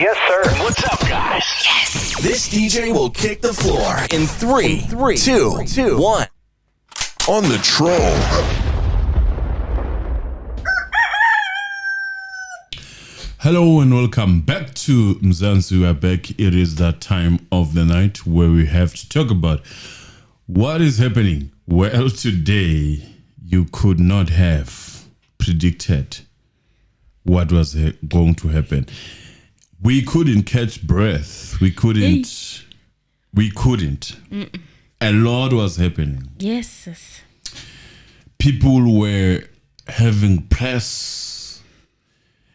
Yes, sir. What's up, guys? Yes. This DJ will kick the floor in 3, 2, 1. On the troll. Hello and welcome back to Mzansi. We are back. It is that time of the night where we have to talk about what is happening. Well, today you could not have predicted what was going to happen. We couldn't catch breath. We couldn't. Mm-mm. A lot was happening. Yes. People were having press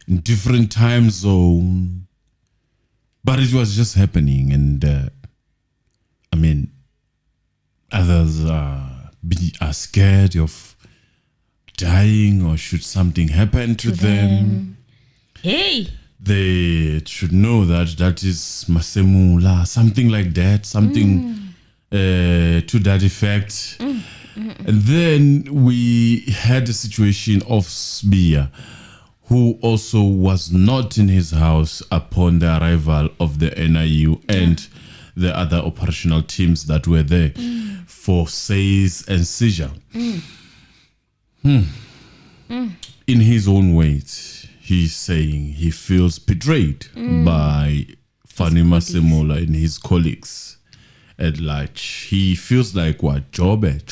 in different time zone, but it was just happening. And others are scared of dying, or should something happen to them. Hey. They should know that is Masemola, something like that, something to that effect. And then we had a situation of Sbia, who also was not in his house upon the arrival of the NIU and the other operational teams that were there for seize and seizure. In his own words, he's saying he feels betrayed by Fanny Masemola and his colleagues at large. He feels like what? Joseph.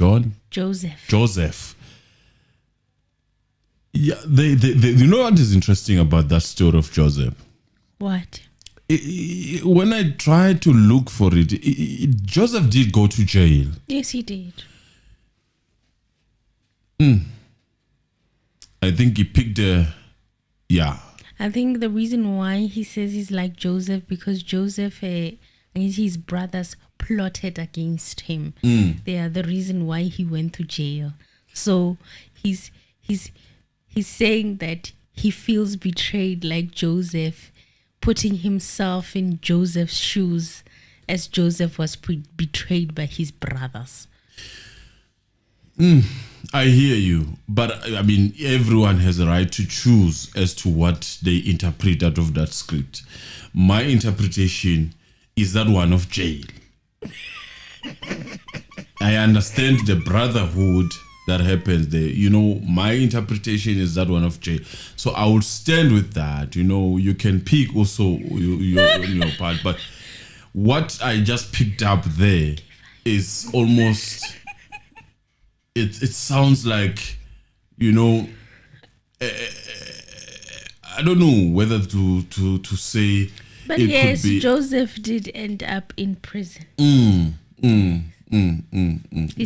Yeah, they you know what is interesting about that story of Joseph? What? When I tried to look for it, Joseph did go to jail. Yes, he did. I think he picked I think the reason why he says he's like Joseph, because Joseph and his brothers plotted against him. They are the reason why he went to jail. So he's saying that he feels betrayed like Joseph, putting himself in Joseph's shoes as Joseph was betrayed by his brothers. I hear you, but I mean, everyone has a right to choose as to what they interpret out of that script. My interpretation is that one of jail. I understand the brotherhood that happens there. You know, my interpretation is that one of jail. So I will stand with that. You know, you can pick also your part, but what I just picked up there is almost... It sounds like, you know, I don't know whether to say. But it yes, could be, Joseph did end up in prison. He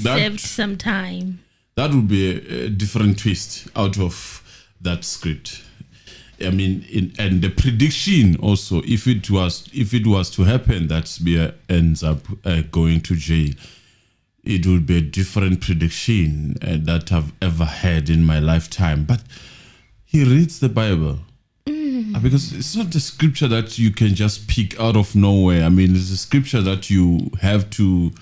served some time. That would be a different twist out of that script. I mean, and the prediction also, if it was to happen that Sbia ends up going to jail, it would be a different prediction that I've ever had in my lifetime. But he reads the Bible. Because it's not a scripture that you can just pick out of nowhere. I mean, it's a scripture that you have to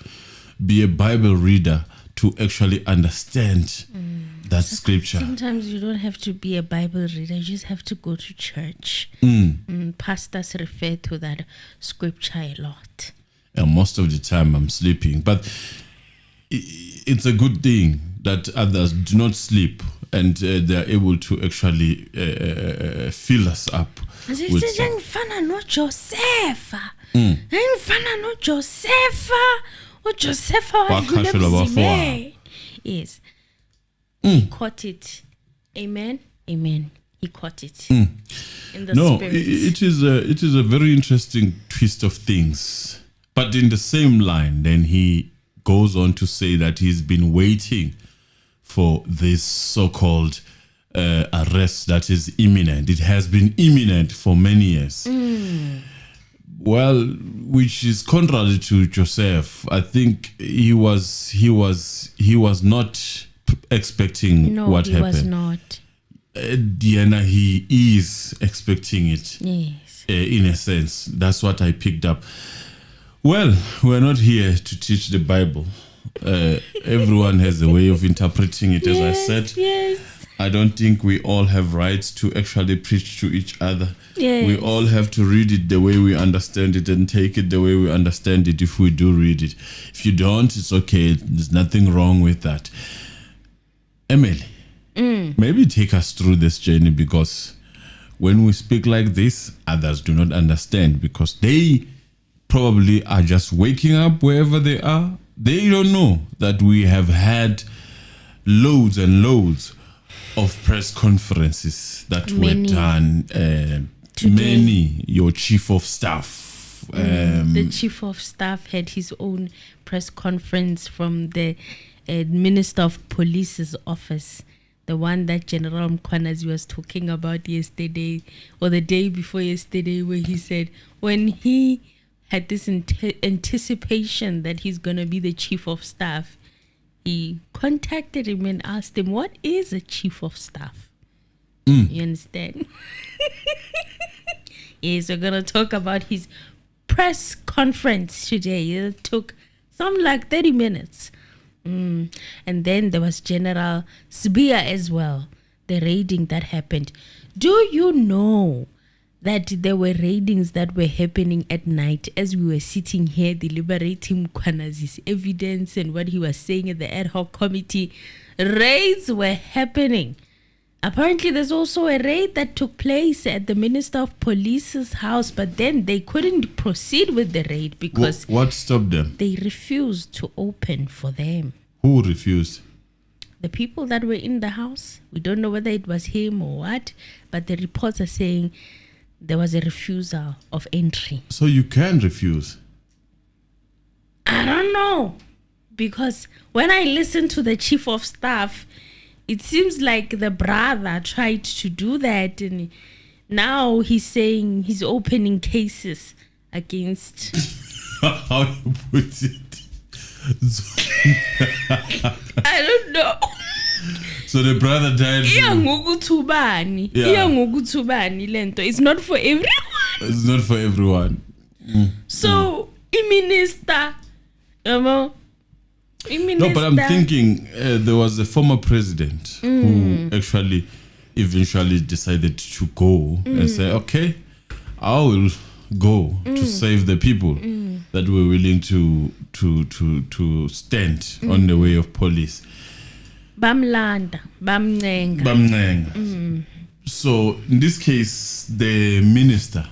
be a Bible reader to actually understand that scripture. Sometimes you don't have to be a Bible reader. You just have to go to church. Pastors refer to that scripture a lot. And most of the time I'm sleeping. But it's a good thing that others do not sleep and they are able to actually fill us up. Ngifana no Josepha. Yes. He caught it. Amen. He caught it. In the spirit. It is a very interesting twist of things. But in the same line, then he goes on to say that he's been waiting for this so-called arrest that is imminent. It has been imminent for many years. Well, which is contrary to Joseph. I think he was not expecting what happened. No, he was not. Diana, he is expecting it. Yes. In a sense, that's what I picked up. Well, we're not here to teach the Bible. Everyone has a way of interpreting it, as I said. Yes. I don't think we all have rights to actually preach to each other. Yes. We all have to read it the way we understand it and take it the way we understand it if we do read it. If you don't, it's okay. There's nothing wrong with that. Emily, maybe take us through this journey, because when we speak like this, others do not understand, because they probably are just waking up wherever they are. They don't know that we have had loads and loads of press conferences that were done. Many, your chief of staff. The chief of staff had his own press conference from the Minister of Police's office, the one that General Mkwanazi was talking about yesterday or the day before yesterday, where he said when he had this anticipation that he's going to be the chief of staff, he contacted him and asked him, what is a chief of staff? You understand? Yes, we're going to talk about his press conference today. It took something like 30 minutes. And then there was General Sibiya as well, the raiding that happened. Do you know that there were raidings that were happening at night as we were sitting here deliberating Mkwanazi's evidence and what he was saying at the ad hoc committee? Raids were happening. Apparently, there's also a raid that took place at the Minister of Police's house, but then they couldn't proceed with the raid because what stopped them? They refused to open for them. Who refused? The people that were in the house. We don't know whether it was him or what, but the reports are saying there was a refusal of entry. So you can refuse? I don't know, because when I listen to the chief of staff, it seems like the brother tried to do that, and now he's saying he's opening cases against. How you put it? I don't know. So the brother died. It's not for everyone. It's not for everyone. So, minister, no, but I'm thinking there was a former president who actually eventually decided to go and say, okay, I will go to save the people that were willing to stand on the way of police. Bamlanda, Bamnenga. So in this case, the minister.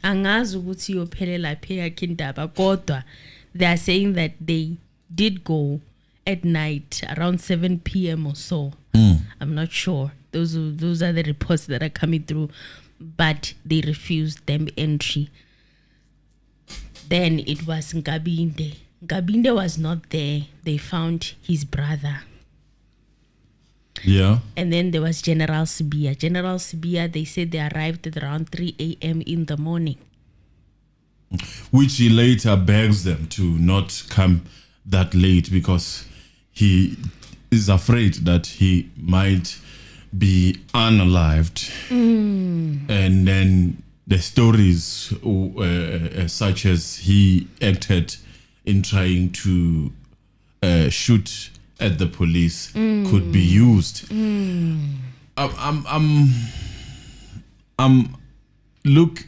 Angazi ukuthi yophelela phi yakhe indaba, kodwa they are saying that they did go at night around 7 p.m. or so. I'm not sure. Those are the reports that are coming through, but they refused them entry. Then it was Ngabinde. Ngabinde was not there. They found his brother. Yeah. And then there was General Sibiya. General Sibiya, they said they arrived at around 3 a.m. in the morning. Which he later begs them to not come that late because he is afraid that he might be unalived. And then the stories such as he acted in trying to shoot at the police could be used. Look,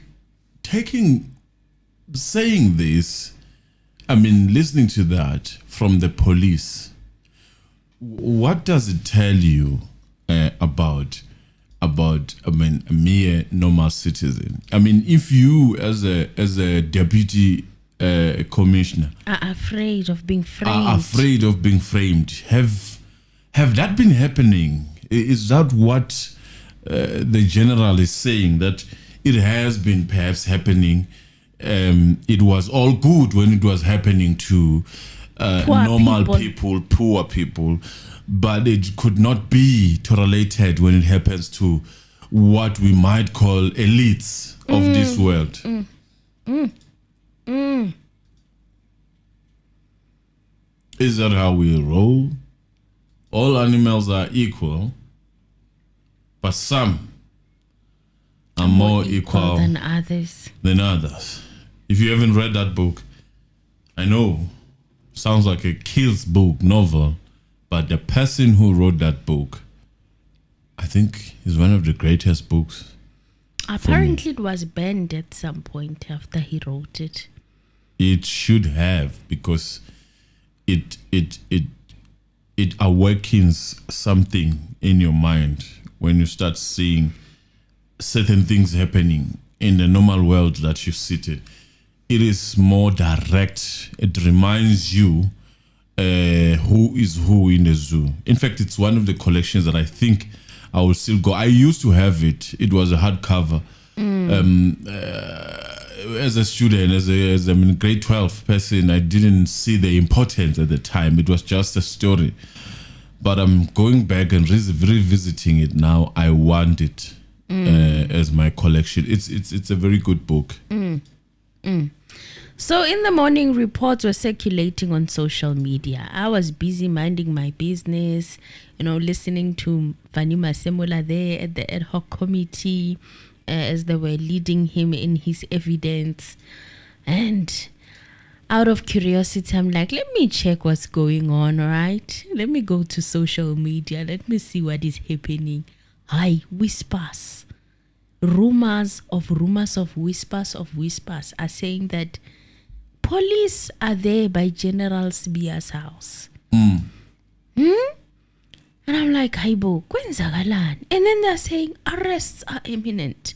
saying this, I mean, listening to that from the police, what does it tell you about I mean, a mere normal citizen? I mean, if you as a deputy commissioner are afraid of being framed. Have that been happening? Is that what the general is saying, that it has been perhaps happening? It was all good when it was happening to normal people, poor people, but it could not be tolerated when it happens to what we might call elites of this world. Is that how we roll? All animals are equal, but some are more equal than others. If you haven't read that book, I know sounds like a kills book novel, but the person who wrote that book, I think, is one of the greatest books. Apparently, it was banned at some point after he wrote it. It should have, because it awakens something in your mind when you start seeing certain things happening in the normal world that you sit in. It is more direct. It reminds you who is who in the zoo. In fact, it's one of the collections that I think I will still go. I used to have it. It was a hardcover. As a student, as a grade 12 person, I didn't see the importance at the time. It was just a story. But I'm going back and revisiting it now. I want it as my collection. It's a very good book. So in the morning, reports were circulating on social media. I was busy minding my business, listening to Masemola there at the ad hoc committee as they were leading him in his evidence. And out of curiosity, I'm like, let me check what's going on, all right? Let me go to social media. Let me see what is happening. Hi, whispers. Rumors of whispers are saying that police are there by General Sibiya's house. And I'm like, Haibo, kwenzakalan? And then they're saying arrests are imminent.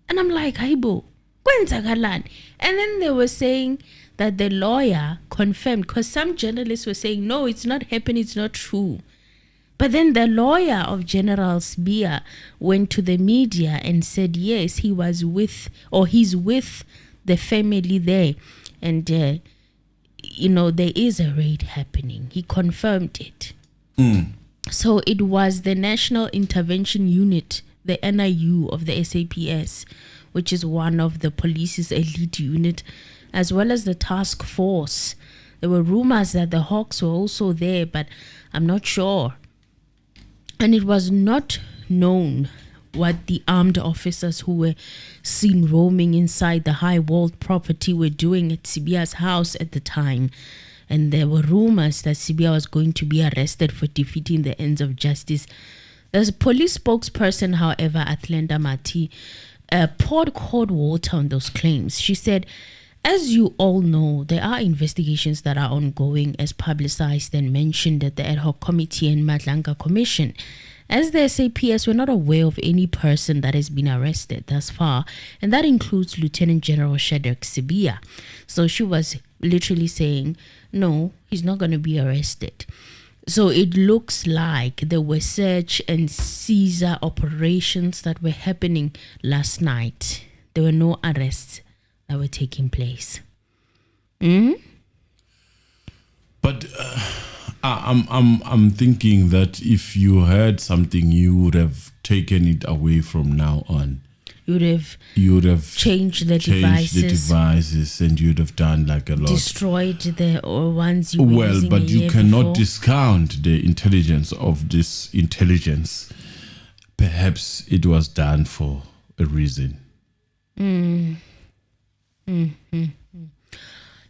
And I'm like, Haibo, kwenzakalan? And then they were saying that the lawyer confirmed, because some journalists were saying, no, it's not happening, it's not true. But then the lawyer of General Sibiya went to the media and said, yes, he's with the family there. And, there is a raid happening. He confirmed it. So it was the National Intervention Unit, the NIU of the SAPS, which is one of the police's elite unit, as well as the task force. There were rumors that the Hawks were also there, but I'm not sure. And it was not known what the armed officers who were seen roaming inside the high-walled property were doing at Sibiya's house at the time. And there were rumors that Sibiya was going to be arrested for defeating the ends of justice. There's a police spokesperson, however, Atlanta Mati, poured cold water on those claims. She said, as you all know, there are investigations that are ongoing, as publicized and mentioned at the ad hoc committee and Madlanga Commission. As the SAPS, we're not aware of any person that has been arrested thus far, and that includes Lieutenant General Shadrach Sibiya. So she was literally saying, no, he's not going to be arrested. So it looks like there were search and seizure operations that were happening last night. There were no arrests that were taking place. But I'm thinking that if you heard something, you would have taken it away from now on. You would have changed the devices, and you'd have done like a lot. Destroyed the ones you were using. Well, but you cannot before. Discount the intelligence of this intelligence. Perhaps it was done for a reason.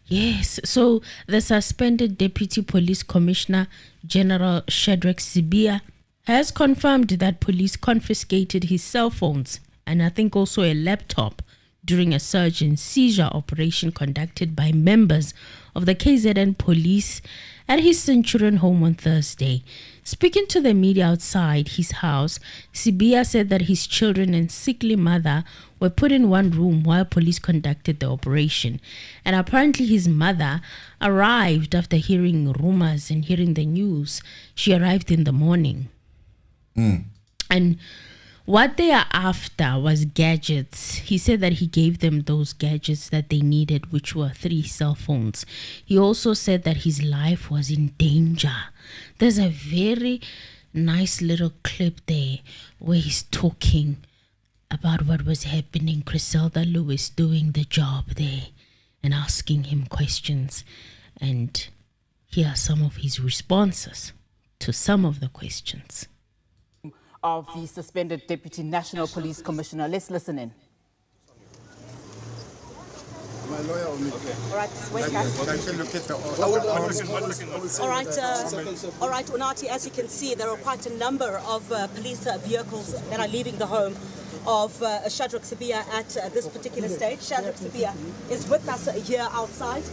Yes, so the suspended Deputy Police Commissioner General Shadrach Sibiya has confirmed that police confiscated his cell phones and I think also a laptop during a search and seizure operation conducted by members of the KZN police at his Centurion home on Thursday. Speaking to the media outside his house, Sibiya said that his children and sickly mother were put in one room while police conducted the operation. And apparently his mother arrived after hearing rumors and hearing the news. She arrived in the morning. And what they are after was gadgets. He said that he gave them those gadgets that they needed, which were 3 cell phones. He also said that his life was in danger. There's a very nice little clip there where he's talking about what was happening. Griselda Lewis doing the job there and asking him questions. And here are some of his responses to some of the questions. Of the suspended Deputy National Police Commissioner. Let's listen in. My lawyer or me? All right, wait back. I can look at the All right, Unati, as you can see, there are quite a number of police vehicles that are leaving the home of Shadrach Sibia at this particular stage. Shadrach Sibia is with us here outside.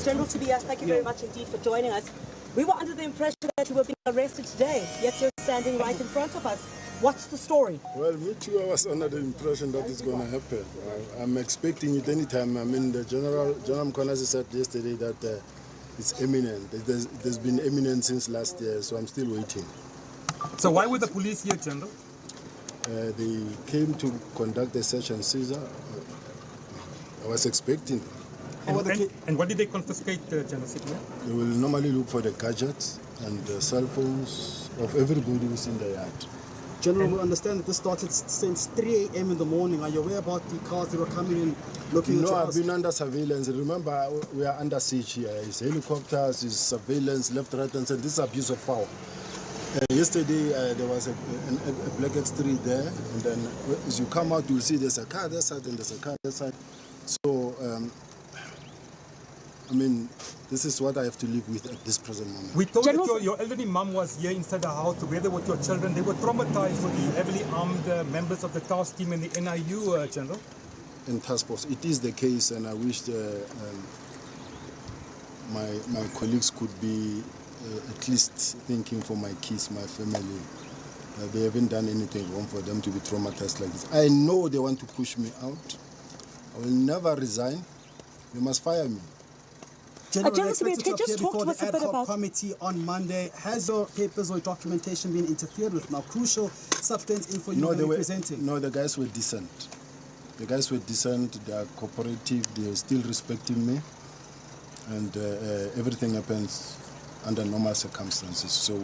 General Sibia, thank you very much indeed for joining us. We were under the impression that you were being arrested today, yet you're standing right in front of us. What's the story? Well, me too, I was under the impression that it's going to happen. I'm expecting it anytime. I mean, the General Mkhwanazi said yesterday that it's imminent. There's been imminent since last year, so I'm still waiting. So why were the police here, General? They came to conduct a search and seizure. I was expecting them. And what did they confiscate, General Sibia? They will normally look for the gadgets and the cell phones of everybody who's in the yard. General, we understand that this started since 3 a.m. in the morning. Are you aware about the cars that were coming in looking at your I've house? been under surveillance. Remember, we are under siege here. It's helicopters, it's surveillance, left, right, and center. This is abuse of power. Yesterday, there was a black X3 there, and then as you come out, you'll see there's a car that side and there's a car that side. So, I mean, this is what I have to live with at this present moment. We told that your elderly mum was here inside the house together with your children. They were traumatized with the heavily armed members of the task team and the NIU, General. In task force, it is the case, and I wish my colleagues could be at least thinking for my kids, my family. They haven't done anything wrong for them to be traumatized like this. I know they want to push me out. I will never resign. They must fire me. General, just talk to us a bit about committee on Monday. Has your papers or documentation been interfered with? Now, crucial substance info you were presenting. No, the guys were decent. The guys were decent. They are cooperative. They are still respecting me, and everything happens under normal circumstances. So,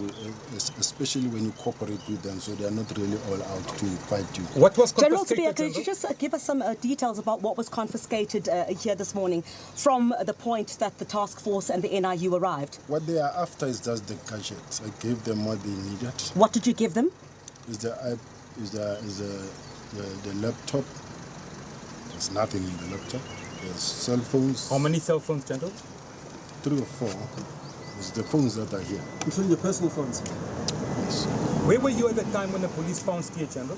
especially when you cooperate with them, so they are not really all out to fight you. What was General confiscated, Sibia, could you just give us some details about what was confiscated here this morning from the point that the task force and the NIU arrived? What they are after is just the gadgets. I gave them what they needed. What did you give them? Is the laptop. There's nothing in the laptop. There's cell phones. How many cell phones, General? 3 or 4. It's the phones that are here. Including your personal phones? Yes. Where were you at the time when the police found you, General?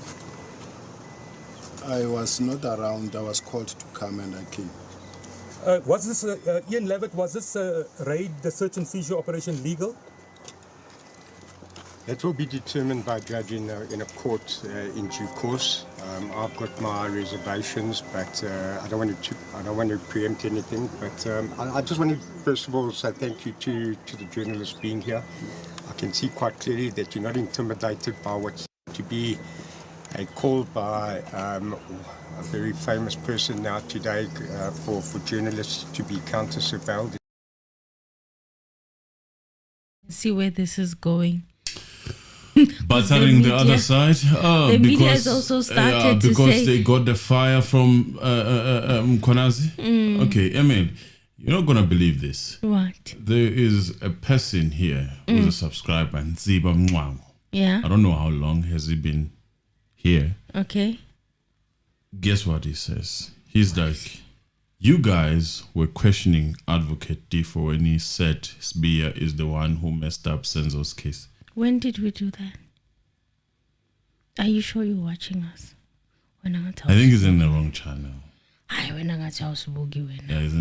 I was not around. I was called to come and I came. Was this, Ian Levitt, was this raid, the search and seizure operation, legal? That will be determined by judge in a court in due course. I've got my reservations, but I don't want to preempt anything. But I just want to first of all say thank you to the journalists being here. I can see quite clearly that you're not intimidated by what's to be a call by a very famous person now today for journalists to be counter-surveilled. See where this is going. Battering the other side. The media has also started to because say, they got the fire from Mkhwanazi. Okay, Emil, you're not gonna believe this. What? There is a person here who's a subscriber, Nziba Mngwango. Yeah. I don't know how long has he been here. Okay. Guess what he says? He's like, you guys were questioning Advocate Difo when he said Sibia is the one who messed up Senzo's case. When did we do that? Are you sure you're watching us? I think he's in the wrong channel. Yeah, he's in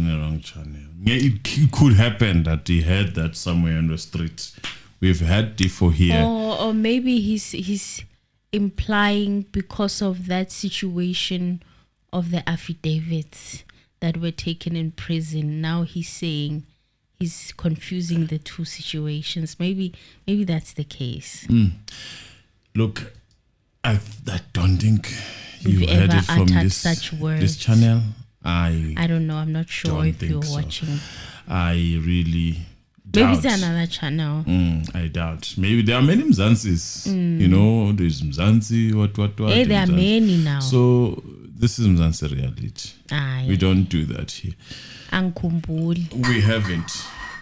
the wrong channel. Yeah, it could happen that he heard that somewhere on the streets. We've had Difo here. Or maybe he's implying because of that situation of the affidavits that were taken in prison. Now he's saying he's confusing the two situations. Maybe that's the case. Look, I don't think You've heard ever it from uttered such words. this channel. I don't know. I'm not sure if you're watching. I really Maybe doubt. it's another channel. I doubt. Maybe there are many Mzansis. You know, there's Mzansi, what. Hey, there are many now. So this is Mzansi reality. We don't do that here. Ankumbuli. We haven't.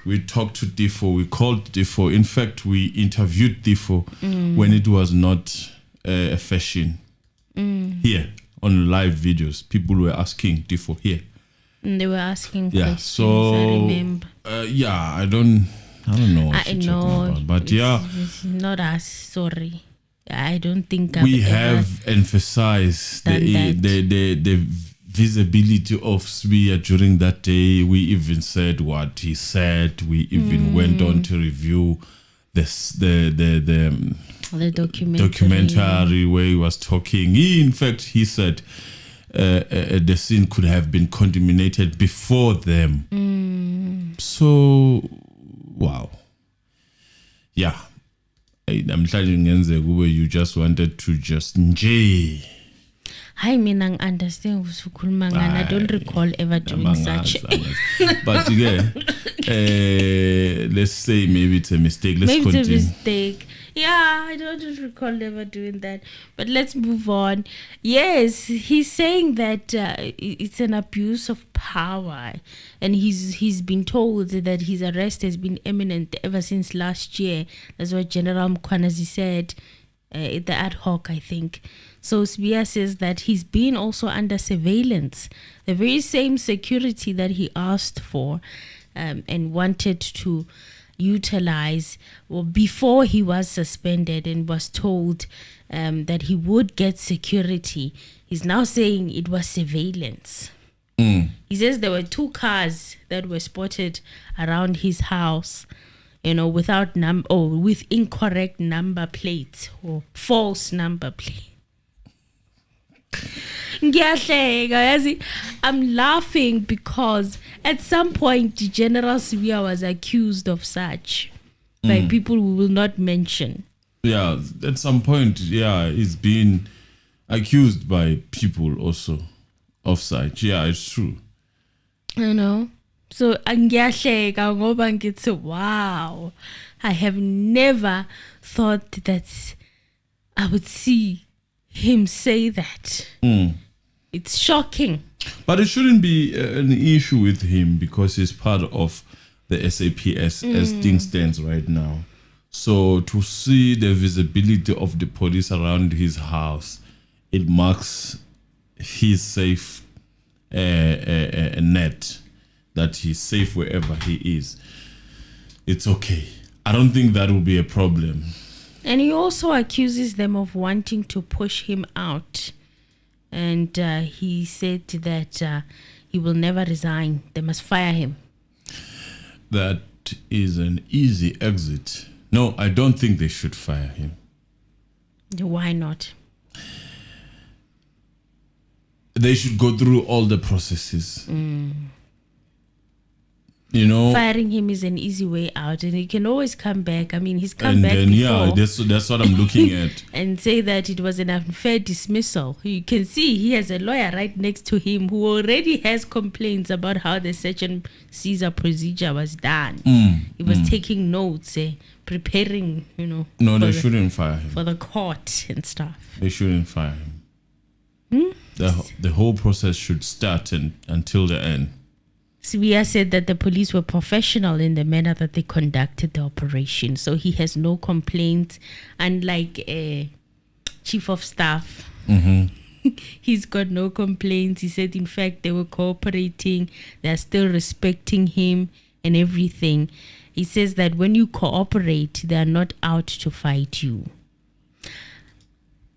We talked to Difo. We called Difo. In fact, we interviewed Difo when it was not a fashion. Here on live videos, people were asking Difo here. They were asking Yeah, questions, so I remember. I don't know what I you're know. talking about, but It's not us, sorry. I don't think we I've ever have emphasized done that. the visibility of Sbiya during that day. We even said what he said. We even went on to review the documentary where he was talking. In fact, he said the scene could have been contaminated before them. So, wow. Yeah. I'm telling you, you just wanted to just nje. I mean, I understand and I don't recall ever doing such. But again, let's say maybe it's a mistake. Let's maybe continue. it's a mistake. Yeah, I don't recall ever doing that. But let's move on. Yes, he's saying that it's an abuse of power, and he's been told that his arrest has been imminent ever since last year. That's what General Mkwanazi said at the ad hoc, I think. So Sbiya says that he's been also under surveillance, the very same security that he asked for and wanted to utilize before he was suspended and was told that he would get security. He's now saying it was surveillance. He says there were 2 cars that were spotted around his house, without with incorrect number plates or false number plates. I'm laughing because at some point General Sbiya was accused of such by people we will not mention. Yeah, at some point, he's been accused by people also of such. Yeah, it's true. So wow, I have never thought that I would see him say that. It's shocking. But it shouldn't be an issue with him because he's part of the SAPS as things stands right now. So to see the visibility of the police around his house, it marks his safe net, that he's safe wherever he is. It's okay. I don't think that will be a problem. And he also accuses them of wanting to push him out. And he said that he will never resign. They must fire him. That is an easy exit. No, I don't think they should fire him. Why not? They should go through all the processes. Firing him is an easy way out, and he can always come back. I mean, he's come back before. Yeah, that's what I'm looking at. And say that it was an unfair dismissal. You can see he has a lawyer right next to him who already has complaints about how the search and seizure procedure was done. He was taking notes, preparing, No, they shouldn't fire him. For the court and stuff. They shouldn't fire him. The whole process should start until the end. Sbiya said that the police were professional in the manner that they conducted the operation. So he has no complaints, unlike a chief of staff. He's got no complaints. He said, in fact, they were cooperating. They're still respecting him and everything. He says that when you cooperate, they are not out to fight you.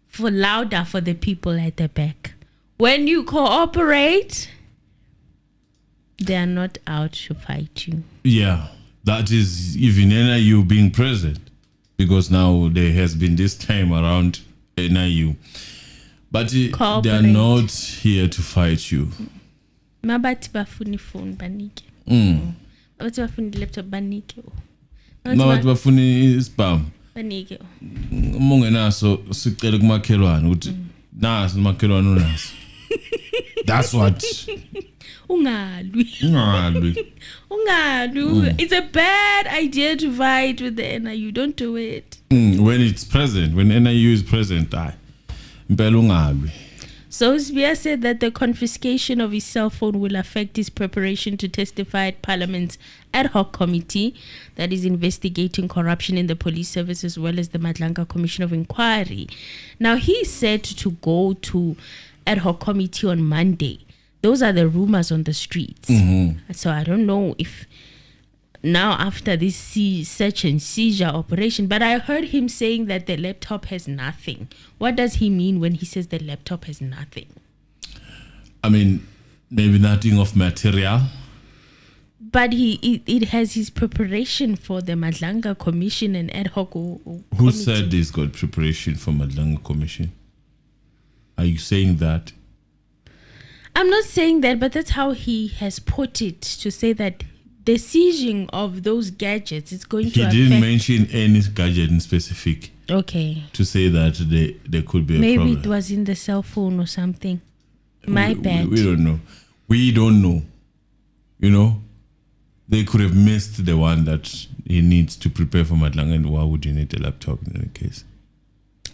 For louder for the people at the back. When you cooperate, they are not out to fight you. Yeah, that is even NIU being present, because now there has been this time around NIU, but they are not here to fight you. Mabati bafuni phone banike. Mabati bafuni laptop banike. Mabati bafuni spam banike. Mungenaso sicela kumakhelwane ukuthi naso makhelwane unaso. That's what. Ungalwi. It's a bad idea to fight with the NIU. Don't do it. When it's present, when NIU is present, ungalwi. So Sbiya said that the confiscation of his cell phone will affect his preparation to testify at Parliament's ad hoc committee that is investigating corruption in the police service, as well as the Madlanga Commission of Inquiry. Now, he's set to go to ad hoc committee on Monday Those are the rumors on the streets. So I don't know if now after this search and seizure operation, but I heard him saying that the laptop has nothing. What does he mean when he says the laptop has nothing? I mean, maybe nothing of material. But it has his preparation for the Madlanga Commission and ad hoc. Who said he's got preparation for Madlanga Commission? Are you saying that? I'm not saying that, but that's how he has put it, to say that the seizing of those gadgets is going to affect... He didn't mention any gadget in specific. Okay. To say that there could be a problem. Maybe it was in the cell phone or something. My bad. We don't know. We don't know. You know? They could have missed the one that he needs to prepare for Madlanga, and why would you need a laptop in any case?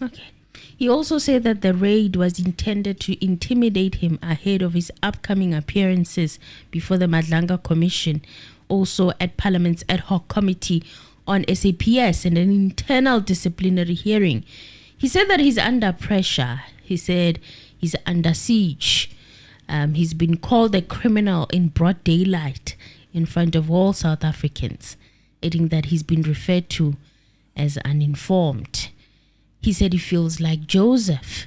Okay. He also said that the raid was intended to intimidate him ahead of his upcoming appearances before the Madlanga Commission, also at Parliament's ad hoc committee on SAPS and an internal disciplinary hearing. He said that he's under pressure. He said he's under siege. He's been called a criminal in broad daylight in front of all South Africans, adding that he's been referred to as uninformed. He said he feels like Joseph,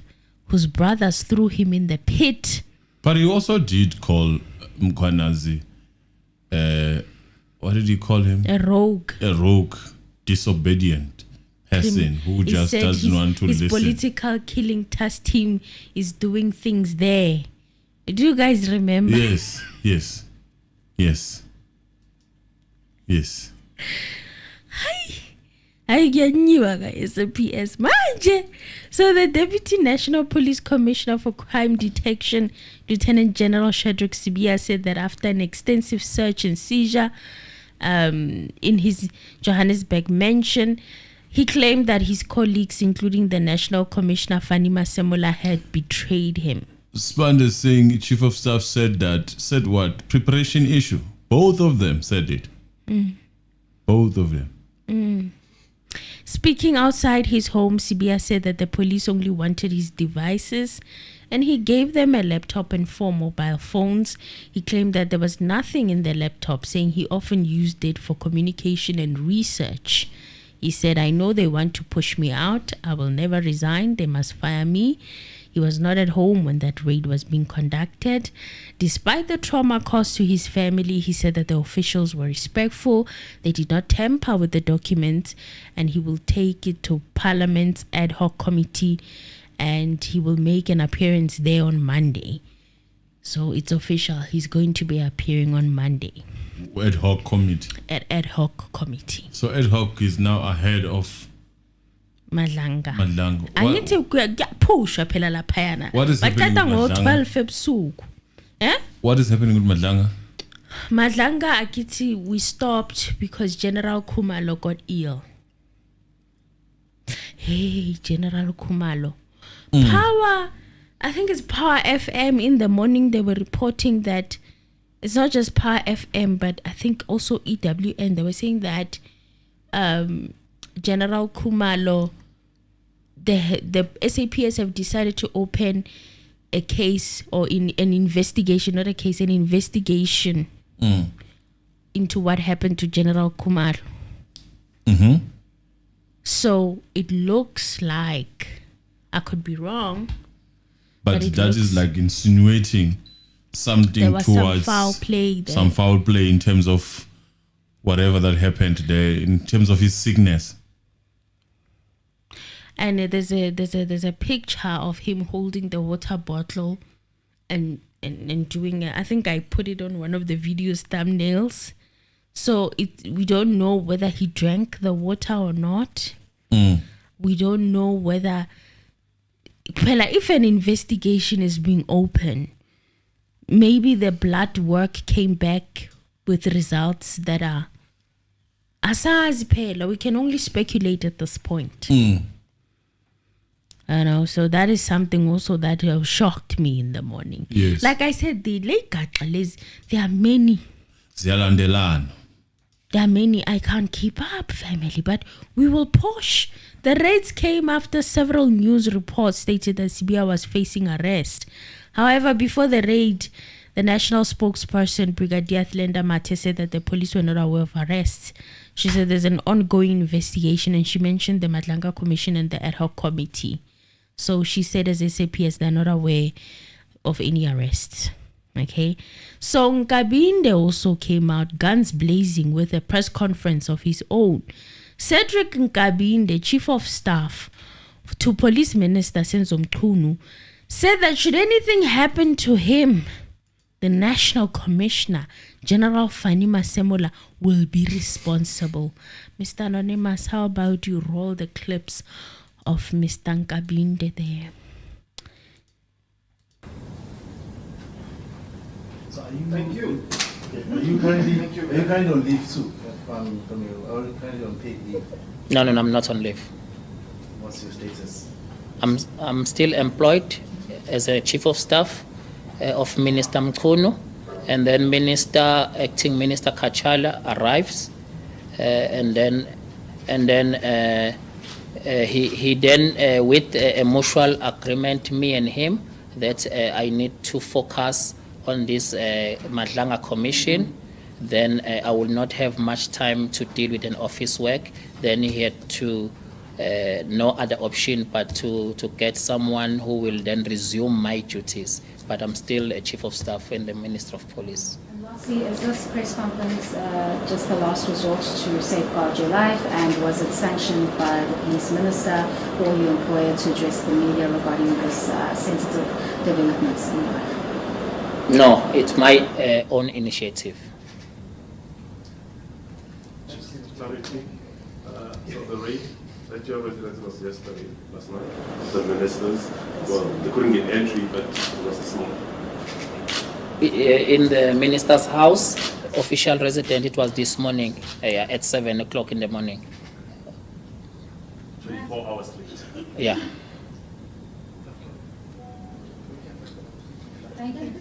whose brothers threw him in the pit. But he also did call Mkwanazi, what did he call him? A rogue. A rogue, disobedient person who just doesn't want to listen. His political killing task team is doing things there. Do you guys remember? Yes. I knew SAPS manje. So the Deputy National Police Commissioner for Crime Detection, Lieutenant General Shadrack Sibiya, said that after an extensive search and seizure in his Johannesburg mansion, he claimed that his colleagues, including the National Commissioner Fani Masemola, had betrayed him. Spand is saying Chief of Staff said what? Preparation issue. Both of them said it. Both of them. Speaking outside his home, Sibiya said that the police only wanted his devices and he gave them a laptop and 4 mobile phones. He claimed that there was nothing in the laptop, saying he often used it for communication and research. He said, I know they want to push me out. I will never resign. They must fire me. He was not at home when that raid was being conducted. Despite the trauma caused to his family, he said that the officials were respectful. They did not tamper with the documents, and he will take it to Parliament's ad hoc committee, and he will make an appearance there on Monday. So it's official. He's going to be appearing on Monday. Ad hoc committee. At ad hoc committee. So ad hoc is now ahead of Madlanga. Angithi kuyaphusha phela laphayana. What is happening with Madlanga? 12 ebusuku. What is happening with Madlanga? Madlanga akithi we stopped because General Khumalo got ill. Hey, General Khumalo. Power, I think it's Power FM in the morning, they were reporting that it's not just Power FM, but I think also EWN. They were saying that General Khumalo, the SAPS have decided to open a case or an investigation, not a case, an investigation into what happened to General Khumalo. So it looks like, I could be wrong, but that is like insinuating something towards some foul play there. Some foul play in terms of whatever that happened there, in terms of his sickness. And there's a picture of him holding the water bottle and doing I think I put it on one of the video's thumbnails. So we don't know whether he drank the water or not. We don't know whether if an investigation is being open, maybe the blood work came back with results that are asazi phela. We can only speculate at this point. So that is something also that shocked me in the morning. Yes. Like I said, the late Gaqalez, there are many. There are many. I can't keep up, family, but we will push. The raids came after several news reports stated that Sibiya was facing arrest. However, before the raid, The national spokesperson, Brigadier Thlenda Mathe, said that the police were not aware of arrests. She said there's an ongoing investigation, and she mentioned the Madlanga Commission and the ad hoc committee. So she said as SAPS, they're not aware of any arrests. Okay. So Nkabinde also came out guns blazing with a press conference of his own. Cedric Nkabinde, Chief of Staff to Police Minister Senzo Mchunu, said that should anything happen to him, the National Commissioner, General Fani Masemola, will be responsible. Mr. Anonymous, how about you roll the clips of Mr. Nkabinde there? So thank you. Are you currently on leave too? From your, or currently on paid leave? No, I'm not on leave. What's your status? I'm still employed as a chief of staff of Minister Mchunu, and then acting Minister Kachala arrives, and then he then with a mutual agreement, me and him, that I need to focus on this Madlanga Commission. Then I will not have much time to deal with an office work. Then he had to no other option but to get someone who will then resume my duties. But I'm still a chief of staff in the Ministry of Police. And lastly, is this press conference just the last resort to safeguard your life, and was it sanctioned by the police minister or your employer to address the media regarding this sensitive developments in your life? No, it's my own initiative. So the raid that you have was yesterday, last night. The ministers, well, they couldn't get entry, but it was small. In the minister's house, official resident, it was this morning at 7 o'clock in the morning. 24 hours late. Yeah. Thank you.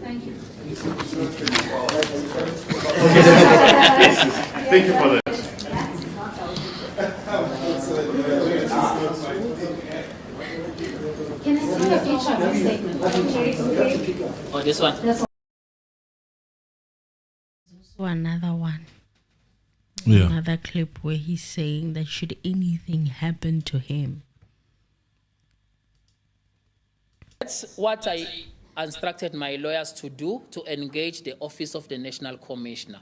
Thank you for that. Can I see a picture of this statement? Oh, this one? So another one. Yeah. Another clip where he's saying that should anything happen to him. That's what I instructed my lawyers to do, to engage the Office of the National Commissioner,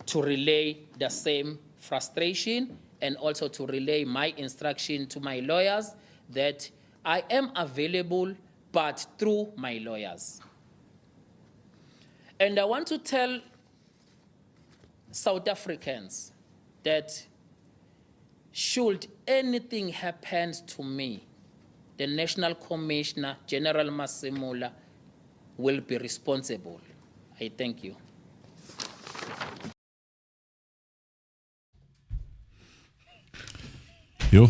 to relay the same frustration and also to relay my instruction to my lawyers that I am available, but through my lawyers. And I want to tell South Africans that should anything happen to me, the National Commissioner, General Masemola, will be responsible. I thank you. Yo.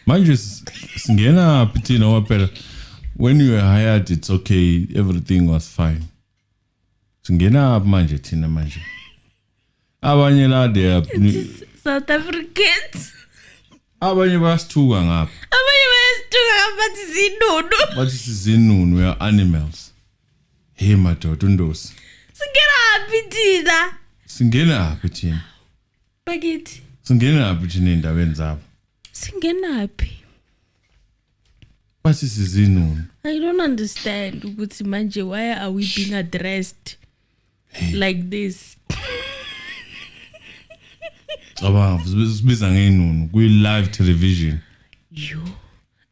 Manje singena pitina wapela. When you were hired, it's okay, everything was fine. Singena manje tina manje. Abanye la there. South Africans. Abanye basithuka ngapha. Abanye bayasithuka ngabathi zinunu. Bathi sizinunu, we are animals. Hey madoda undosi. Singena happy thina. Singena happy thina. Bakithi. Singena happy thina endaweni zabo. Singena happy. Bathi sizinunu. I don't understand ukuthi manje why are we being addressed like this? Sibiza ngenunu live television. Yo.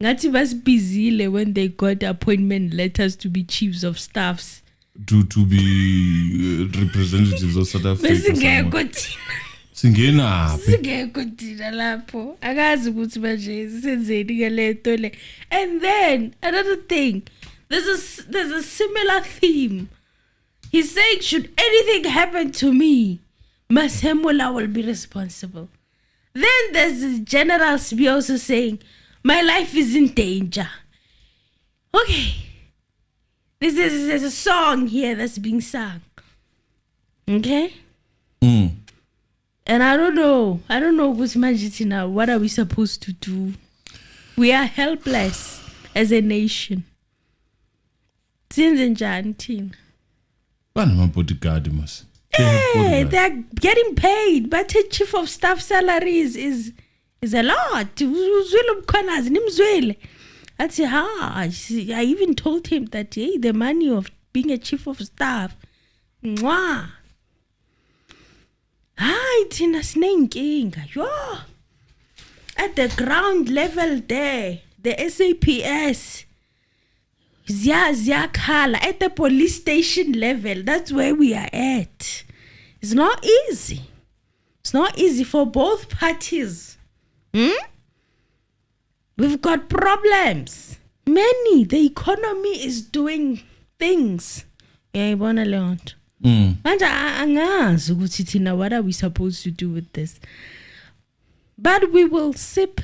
Ngathi basibizile when they got appointment letters to be chiefs of staffs. To be representatives of South Africa. Besingekho thina. Singena happy. Singekho thina lapho. Akazi ukuthi manje senzeni ke lento le. And then another thing, there's a similar theme. He's saying should anything happen to me, Masemola will be responsible. Then there's this General Sbi also saying, my life is in danger. Okay. There's a song here that's being sung. Okay? Mm. And I don't know now, what are we supposed to do? We are helpless as a nation. Since njani thina? bodyguard must. Hey, they're getting paid, but a chief of staff salaries is a lot. That's harsh. I even told him that the money of being a chief of staff. Mwah. Thina sinenkinga. Yo. At the ground level there, the SAPS. Khala at the police station level, that's where we are at. It's not easy. It's not easy for both parties. We've got problems. Many. The economy is doing things. What are we supposed to do with this? But we will sip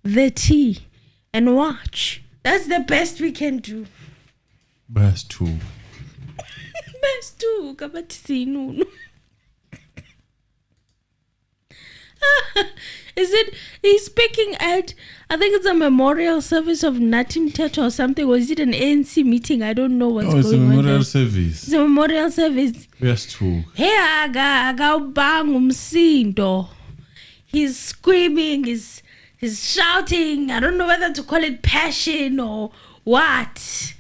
the tea and watch. That's the best we can do. Best too. Best too. Is it? He's speaking at, I think it's a memorial service of Natim Teto or something. Or is it an ANC meeting? I don't know what's going on. It's a memorial service. It's a memorial service. Yes, true. Hey, he's screaming, he's shouting. I don't know whether to call it passion or what.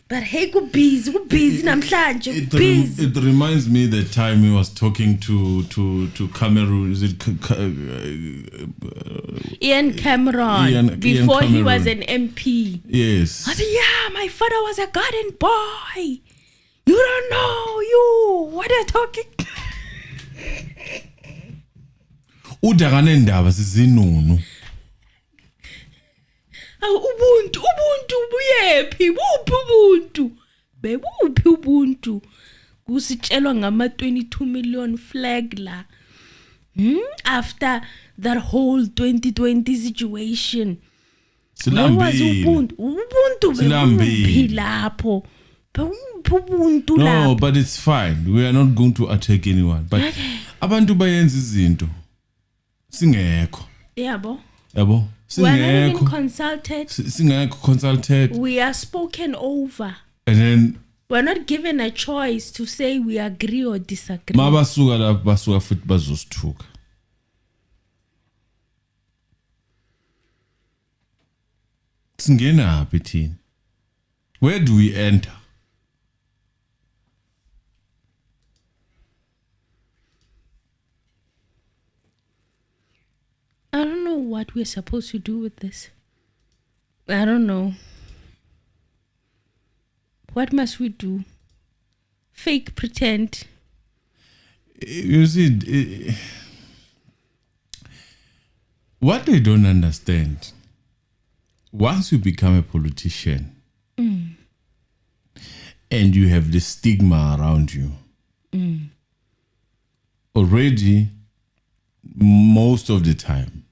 But hey, go busy namhlanje. It reminds me the time he was talking to Cameroon. Is it Ian Cameron? Before he was an MP. Yes. I said, yeah, my father was a garden boy. You don't know, you. What are you talking? Udagane ndaba sizinunu. Ubuntu buyephi? Buphi ubuntu? Bebuphi ubuntu? Kusitshelwa ngama 22 million flag la. After that whole 2020 situation. Silambile. Ubuntu bebuphi lapho? Ubuntu lapho. No, but it's fine. We are not going to attack anyone. But abantu bayenza izinto. Singekho. Yabo. We are not even consulted. We are spoken over. And then we're not given a choice to say we agree or disagree. Mabasuka la basuka futhi bazosithuka. Singena phi thina? Where do we enter? I don't know what we're supposed to do with this. I don't know. What must we do? Fake pretend? You see, what they don't understand, once you become a politician and you have the stigma around you, already, most of the time,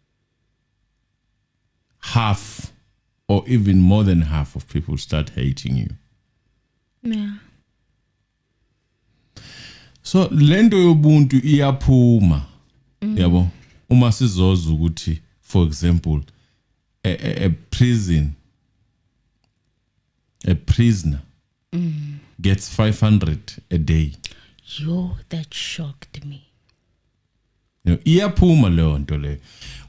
half or even more than half of people start hating you. Yeah. So lento yobuntu iyaphuma. Yabo. Uma sizoza ukuthi, for example, a prisoner gets 500 a day. Yo, that shocked me. Iyaphuma leyo nto le.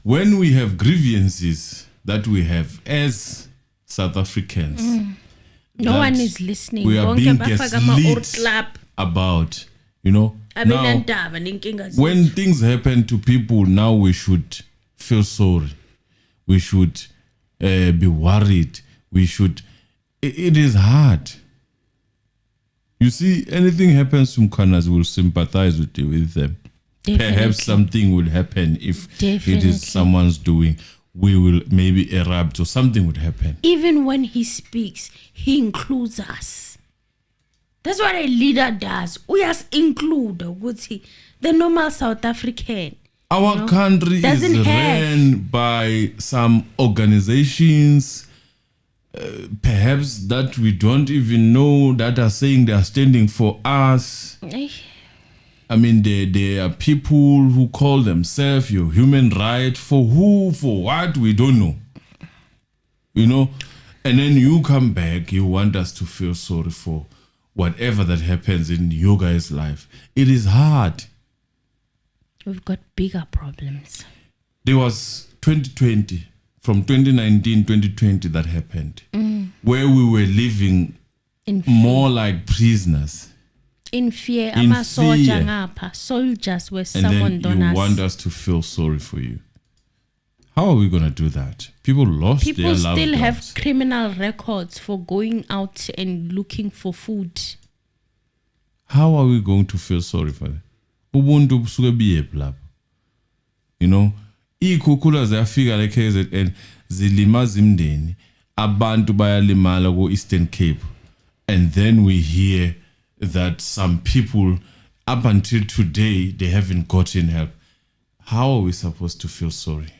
When we have grievances that we have as South Africans, no one is listening. We are being gaslit about, now, when things happen to people, now we should feel sorry. We should be worried. We should. It is hard. You see, anything happens to Mkhanas, will sympathize with them. Definitely. Perhaps something will happen if Definitely. it is someone's doing. We will maybe erupt or something would happen. Even when he speaks, he includes us. That's what a leader does. We just include the normal South African. Our country is ran by some organizations, perhaps that we don't even know, that are saying they are standing for us. I mean, there are people who call themselves your human right. For who, for what, we don't know. And then you come back, you want us to feel sorry for whatever that happens in your guys' life. It is hard. We've got bigger problems. There was 2020, from 2019, 2020 that happened, where we were living more like prisoners. In fear, In amasoja fear. ngapha, soldiers were And summoned then on you us. want us to feel sorry for you. How are we going to do that? People lost People their loved still have ones. criminal records for going out and looking for food. How are we going to feel sorry for them? Ubuntu busuke biyephi lapho? You know, ikhukhula ziyafika la KZN zilimaza imndeni, abantu bayalimala ku Eastern Cape, and then we hear that some people up until today they haven't gotten help. How are we supposed to feel sorry?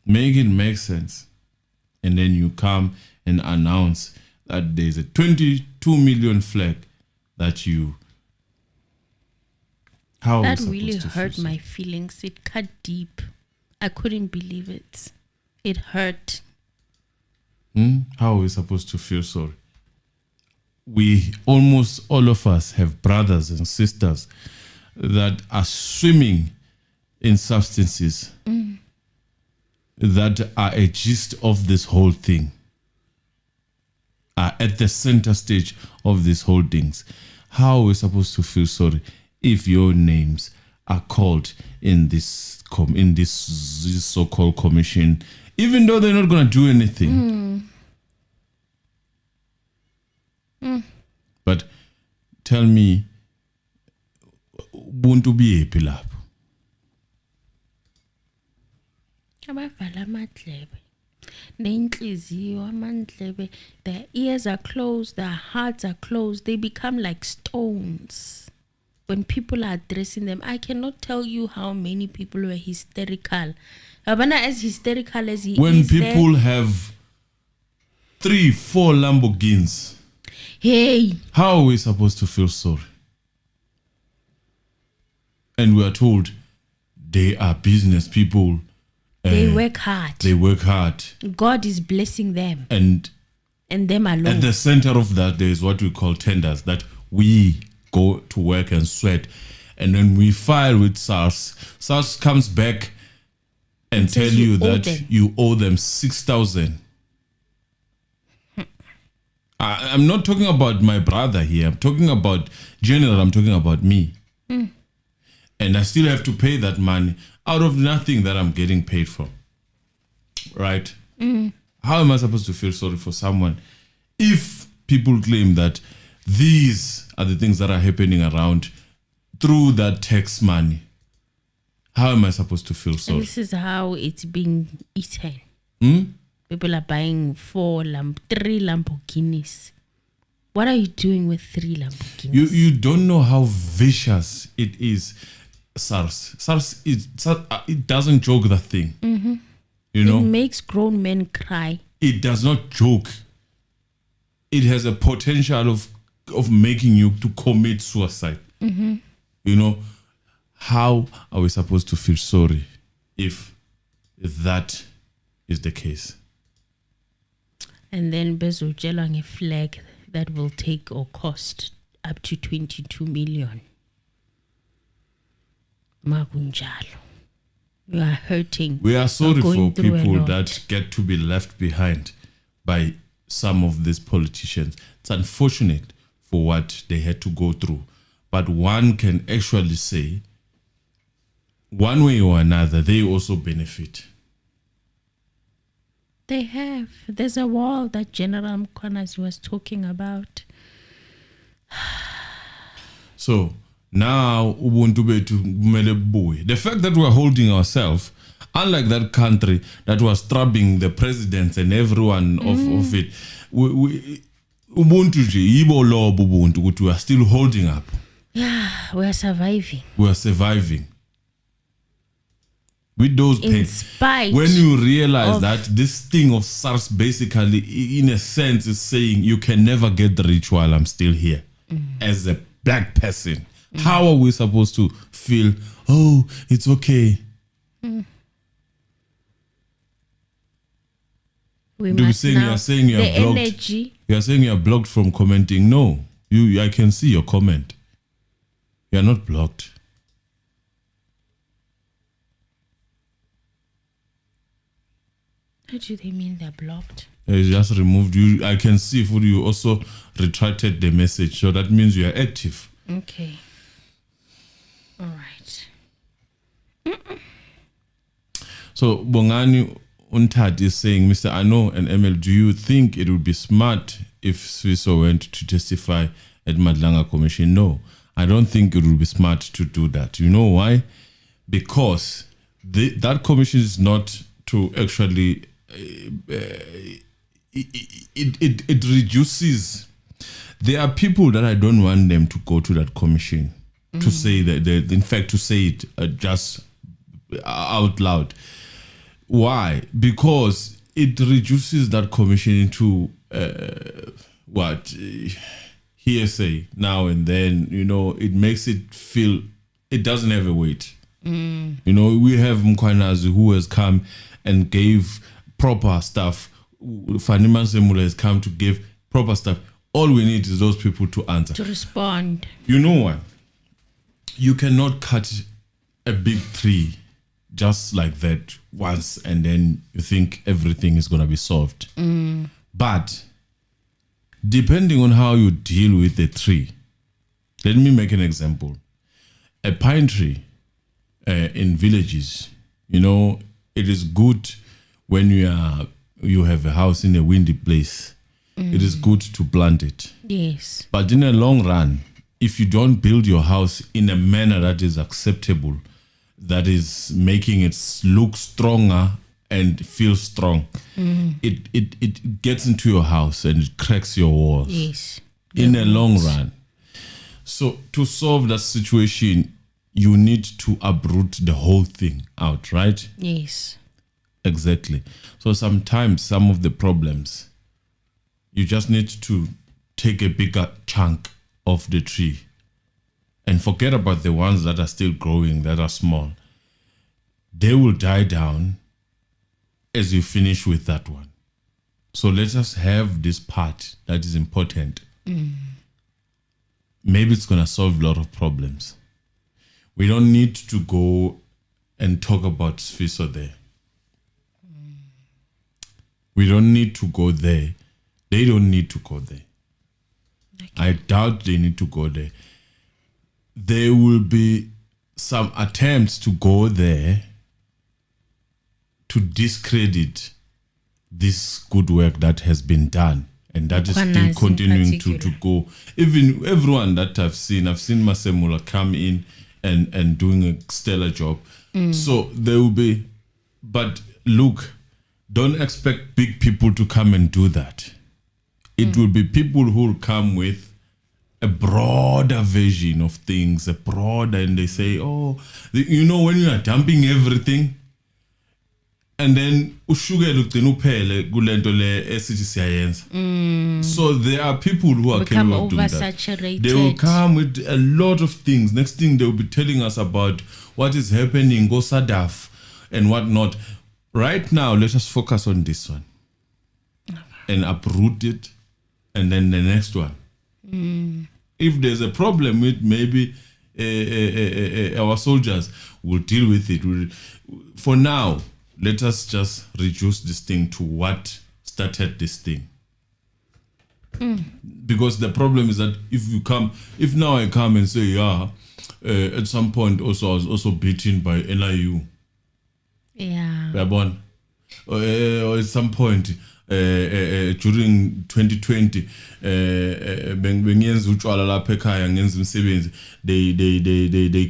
Make it make sense. And then you come and announce that there's a 22 million flag that you. How That are we really supposed to hurt feel my feelings. It cut deep. I couldn't believe it. It hurt. How are we supposed to feel sorry? We almost all of us have brothers and sisters that are swimming in substances that are a gist of this whole thing, are at the center stage of this whole things. How are we supposed to feel sorry if your names are called in this this so-called commission, even though they're not going to do anything? But tell me, ubuntu biyephi lapho? Abavala amadlebe. Neyinhliziyo, amandlebe, their ears are closed, their hearts are closed. They become like stones when people are addressing them. I cannot tell you how many people were hysterical. Abana as hysterical as he When is people there. have 3-4 Lamborghinis, Hey, how are we supposed to feel sorry? And we are told they are business people. they work hard. They work hard. God is blessing them And and them alone. at the center of that, there is what we call tenders, that we go to work and sweat. And then we file with SARS. SARS comes back and tell says you you owe that them. you owe them 6,000. I'm not talking about my brother here. I'm talking about general. I'm talking about me. And I still have to pay that money out of nothing that I'm getting paid for. Right? How am I supposed to feel sorry for someone if people claim that these are the things that are happening around through that tax money? How am I supposed to feel And sorry? this is how it's being eaten. Hmm? People are buying 3 Lamborghinis. What are you doing with 3 Lamborghinis? You don't know how vicious it is. SARS it doesn't joke that thing. You know, It makes grown men cry. it does not joke. It has a potential of making you to commit suicide. You know, how are we supposed to feel sorry if that is the case? And then bezotshelwa a flag that will take or cost up to 22 million. Makunjalo. You are hurting. We are You're sorry for going through a people lot. that get to be left behind by some of these politicians. It's unfortunate for what they had to go through. But one can actually say, one way or another, they also benefit. They have. There's a wall that General Mkonas was talking about. So now, Ubuntu bethu kumele bubuye. The fact that we're holding ourselves, unlike that country that was stabbing the presidents and everyone of it, Ubuntu nje yibo lobo Ubuntu ukuthi we are still holding up. Yeah, we are surviving. We are surviving. With those In pains. spite When you realize of- that this thing of SARS basically, in a sense, is saying you can never get rich while I'm still here. As a black person, how are we supposed to feel, oh, it's okay? We Do you must saying now, you are saying you the are blocked? energy. You are saying you are blocked from commenting. No, I can see your comment. You are not blocked. How do they mean they're blocked? It's just removed you. I can see for you also retracted the message, so that means you are active. Okay. All right. So Bongani Untad is saying, Mr. Ano and ML, do you think it would be smart if Swiso went to testify at Madlanga Commission? No, I don't think it would be smart to do that. You know why? Because that commission is not to actually it reduces. There are people that I don't want them to go to that commission to say that, in fact, to say it just out loud. Why? Because it reduces that commission into hearsay now and then. You know, it makes it feel it doesn't have a weight. You know, we have Mkwanazi who has come and gave proper stuff. Fanny Masemola has come to give proper stuff. All we need is those people to answer. To respond. You know what? You cannot cut a big tree just like that once and then you think everything is going to be solved. But depending on how you deal with the tree, let me make an example. A pine tree in villages, you know, it is good when you have a house in a windy place. It is good to plant it. Yes. But in a long run, if you don't build your house in a manner that is acceptable, that is making it look stronger and feel strong, it gets into your house and it cracks your walls. Yes. In a long run. So to solve that situation, you need to uproot the whole thing out, right? Yes. Exactly. So sometimes some of the problems, you just need to take a bigger chunk of the tree and forget about the ones that are still growing, that are small. They will die down as you finish with that one. So let us have this part that is important. Maybe it's going to solve a lot of problems. We don't need to go and talk about Sfiso there. We don't need to go there. They don't need to go there. Okay. I doubt they need to go there. There will be some attempts to go there to discredit this good work that has been done and that is still continuing to go. Even everyone that I've seen Masemola come in and doing a stellar job. So there will be, but look, don't expect big people to come and do that. It will be people who will come with a broader vision of things, and they say, oh, you know, when you are dumping everything, and then ushukela ugcina uphele kulento le esithi siyayenza. So there are people who are capable of doing that. They will come with a lot of things. Next thing they will be telling us about what is happening, go SADAF and whatnot. Right now, let us focus on this one and uproot it, and then the next one. If there's a problem with maybe our soldiers, will deal with it. For now, let us just reduce this thing to what started this thing. Because the problem is that if now I come and say, at some point also I was also beaten by NIU. Yeah. Or at some point during 2020, they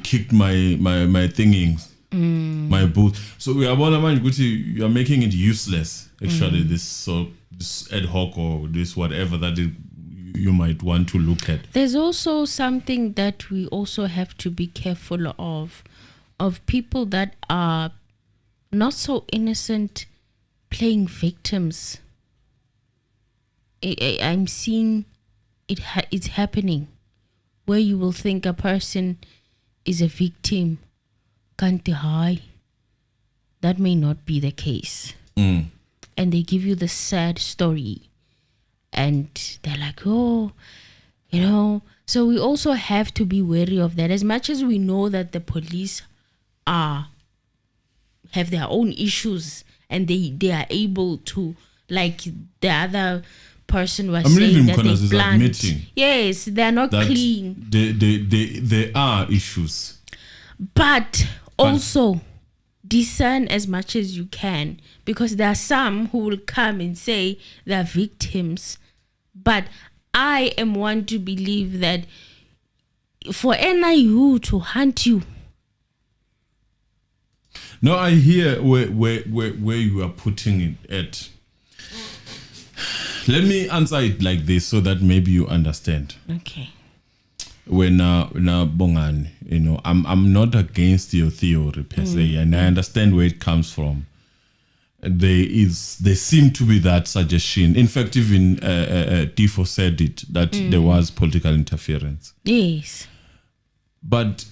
kicked my thingies. My booth. So we are making it useless. Actually, this ad hoc or this whatever that you might want to look at. There's also something that we also have to be careful of people that are not so innocent playing victims. I'm seeing it's happening where you will think a person is a victim. Can't hide. That may not be the case. and they give you the sad story. And they're like, oh, you know. So we also have to be wary of that. As much as we know that the police have their own issues and they are able to, like the other person was saying, that they blunt. Yes, they're not clean. There are issues. But also discern as much as you can, because there are some who will come and say they're victims. But I am one to believe that for NIU to hunt you. No, I hear where you are putting it at. Let me answer it like this so that maybe you understand. Okay. When Bongan, you know, I'm not against your theory per se, and I understand where it comes from. There seem to be that suggestion. In fact, even Tifo said it, that there was political interference. Yes. But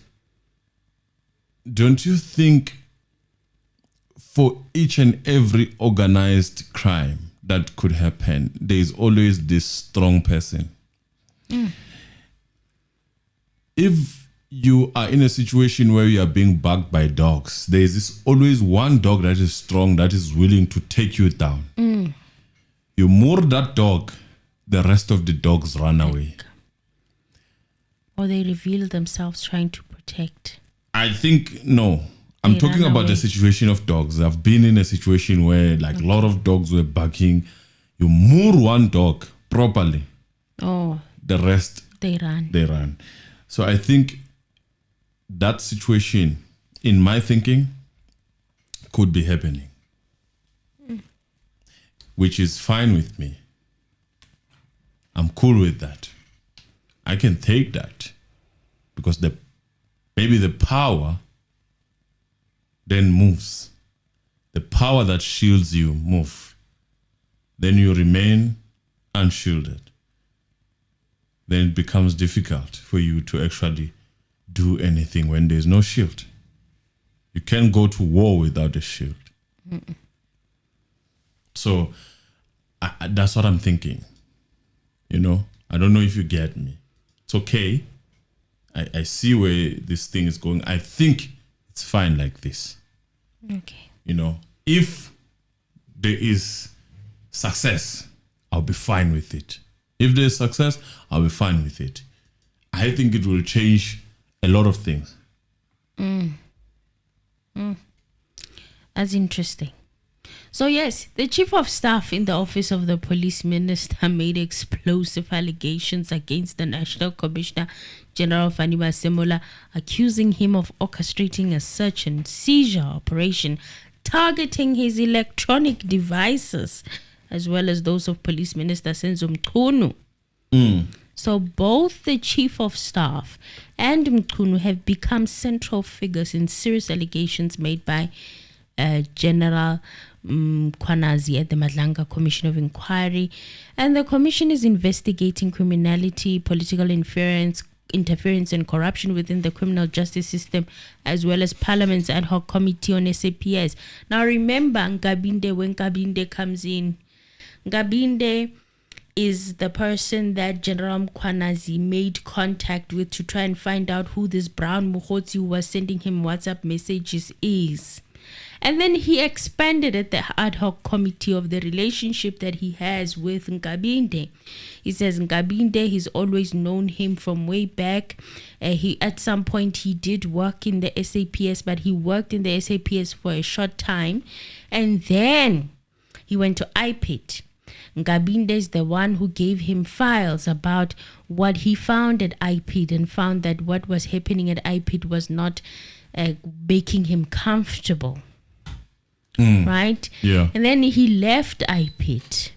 don't you think for each and every organized crime that could happen, there is always this strong person? If you are in a situation where you are being bugged by dogs, there is always one dog that is strong, that is willing to take you down. You moor that dog, the rest of the dogs run away. Or they reveal themselves trying to protect. I think, no. I'm talking about the situation of dogs. I've been in a situation where like a lot of dogs were barking. You moor one dog properly. Oh. The rest, they run. They run. So I think that situation, in my thinking, could be happening. Which is fine with me. I'm cool with that. I can take that. Because maybe the power then moves. The power that shields you move. Then you remain unshielded. Then it becomes difficult for you to actually do anything when there's no shield. You can't go to war without a shield. So that's what I'm thinking. You know, I don't know if you get me. It's okay. I see where this thing is going. I think it's fine like this. Okay. You know, if there is success, I'll be fine with it. If there's success, I'll be fine with it. I think it will change a lot of things. That's interesting. So yes, the chief of staff in the office of the police minister made explosive allegations against the National Commissioner General Masemola, accusing him of orchestrating a search and seizure operation targeting his electronic devices, as well as those of Police Minister Senzo Mchunu. So both the chief of staff and Mchunu have become central figures in serious allegations made by General Kwanazi at the Madlanga Commission of Inquiry. And the commission is investigating criminality, political interference and corruption within the criminal justice system, as well as Parliament's ad hoc committee on SAPS. Now remember, Ngabinde, when Ngabinde comes in, Ngabinde is the person that General Mkwanazi made contact with to try and find out who this Brown Mukhotsi who was sending him WhatsApp messages is. And then he expanded at the ad hoc committee of the relationship that he has with Ngabinde. He says Ngabinde, he's always known him from way back. He at some point he did work in the SAPS, but he worked in the SAPS for a short time. And then he went to IPIT. Ngabinde is the one who gave him files about what he found at IPIT and found that what was happening at IPIT was not making him comfortable. Right? Yeah. And then he left IPIT.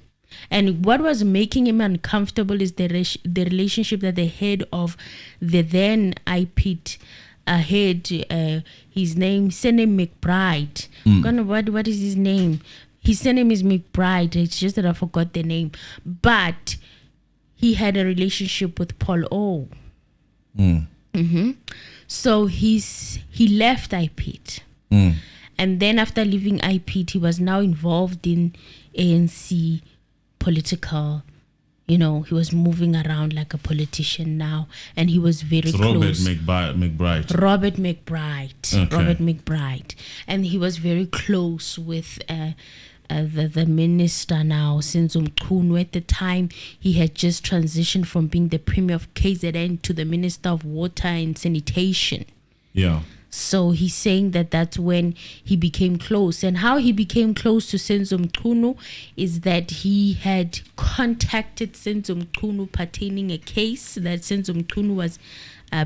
And what was making him uncomfortable is the relationship that the head of the then IPIT head, his name, Sene McBride. What is his name? His surname is McBride. It's just that I forgot the name. But he had a relationship with Paul O. So he left IPIT. And then after leaving IPIT, he was now involved in ANC political, he was moving around like a politician now, and he was very close. McBride. Robert McBride. Okay. Robert McBride. And he was very close with the minister now, Senzo Mchunu. At the time, he had just transitioned from being the Premier of KZN to the Minister of Water and Sanitation. Yeah. So he's saying that that's when he became close. And how he became close to Senzo Mchunu is that he had contacted Senzo Mchunu pertaining a case that Senzo Mchunu was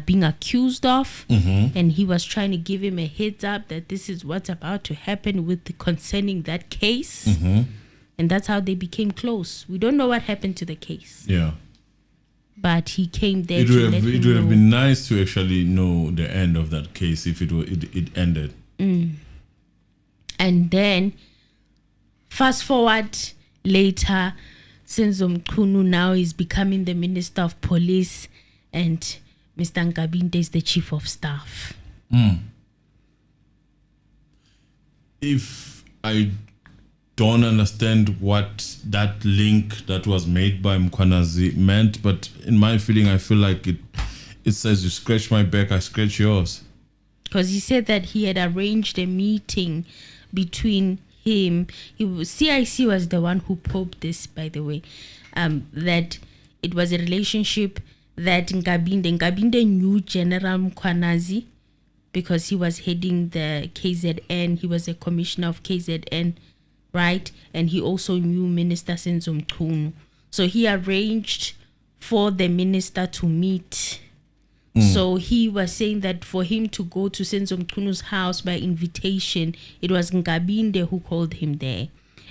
being accused of. Mm-hmm. And he was trying to give him a heads up that this is what's about to happen concerning that case. Mm-hmm. And that's how they became close. We don't know what happened to the case. Yeah. But he came there It to would let him have know. been nice to actually know the end of that case if it ended. And then, fast forward later, Senzo Mchunu now is becoming the Minister of Police, and Mr. Nkabinde is the Chief of Staff. If I don't understand what that link that was made by Mkwanazi meant, but in my feeling, I feel like it says you scratch my back, I scratch yours. Because he said that he had arranged a meeting between him. CIC was the one who probed this, by the way, that it was a relationship that Nkabinde knew General Mkwanazi because he was heading the KZN. He was a commissioner of KZN, right? And he also knew Minister Senzo Mchunu. So he arranged for the minister to meet. So he was saying that for him to go to Senzo Mchunu's house by invitation, it was Nkabinde who called him there.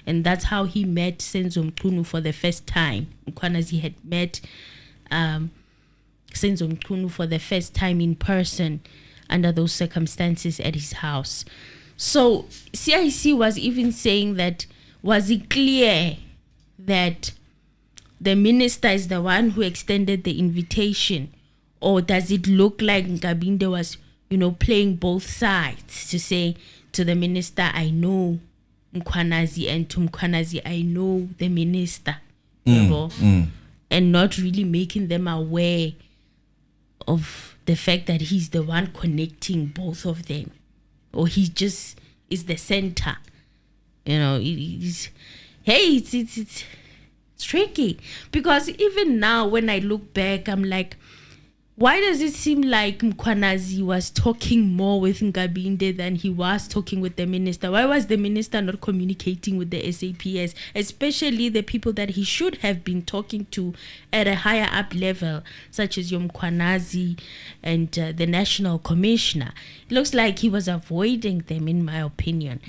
And that's how he met Senzo Mchunu for the first time. Mkwanazi had met Senzo Mchunu for the first time in person under those circumstances at his house. So CIC was even saying that, was it clear that the minister is the one who extended the invitation? Or does it look like Nkabinde was, playing both sides to say to the minister, I know Mkwanazi, and to Mkwanazi, I know the minister, and not really making them aware of the fact that he's the one connecting both of them, or he just is the center. It's tricky, because even now when I look back, I'm like, why does it seem like Mkwanazi was talking more with Nkabinde than he was talking with the minister? Why was the minister not communicating with the SAPS, especially the people that he should have been talking to at a higher up level, such as Mkwanazi and the National Commissioner? It looks like he was avoiding them, in my opinion.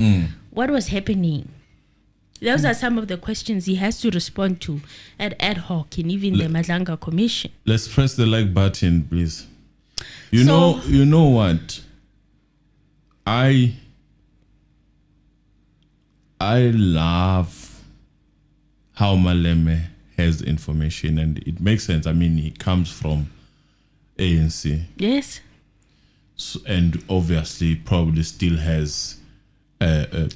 What was happening? Those are some of the questions he has to respond to at ad hoc and even the Madlanga Commission. Let's press the like button, please. You know what? I love how Maleme has information, and it makes sense. I mean, he comes from ANC. Yes. So, and obviously probably still has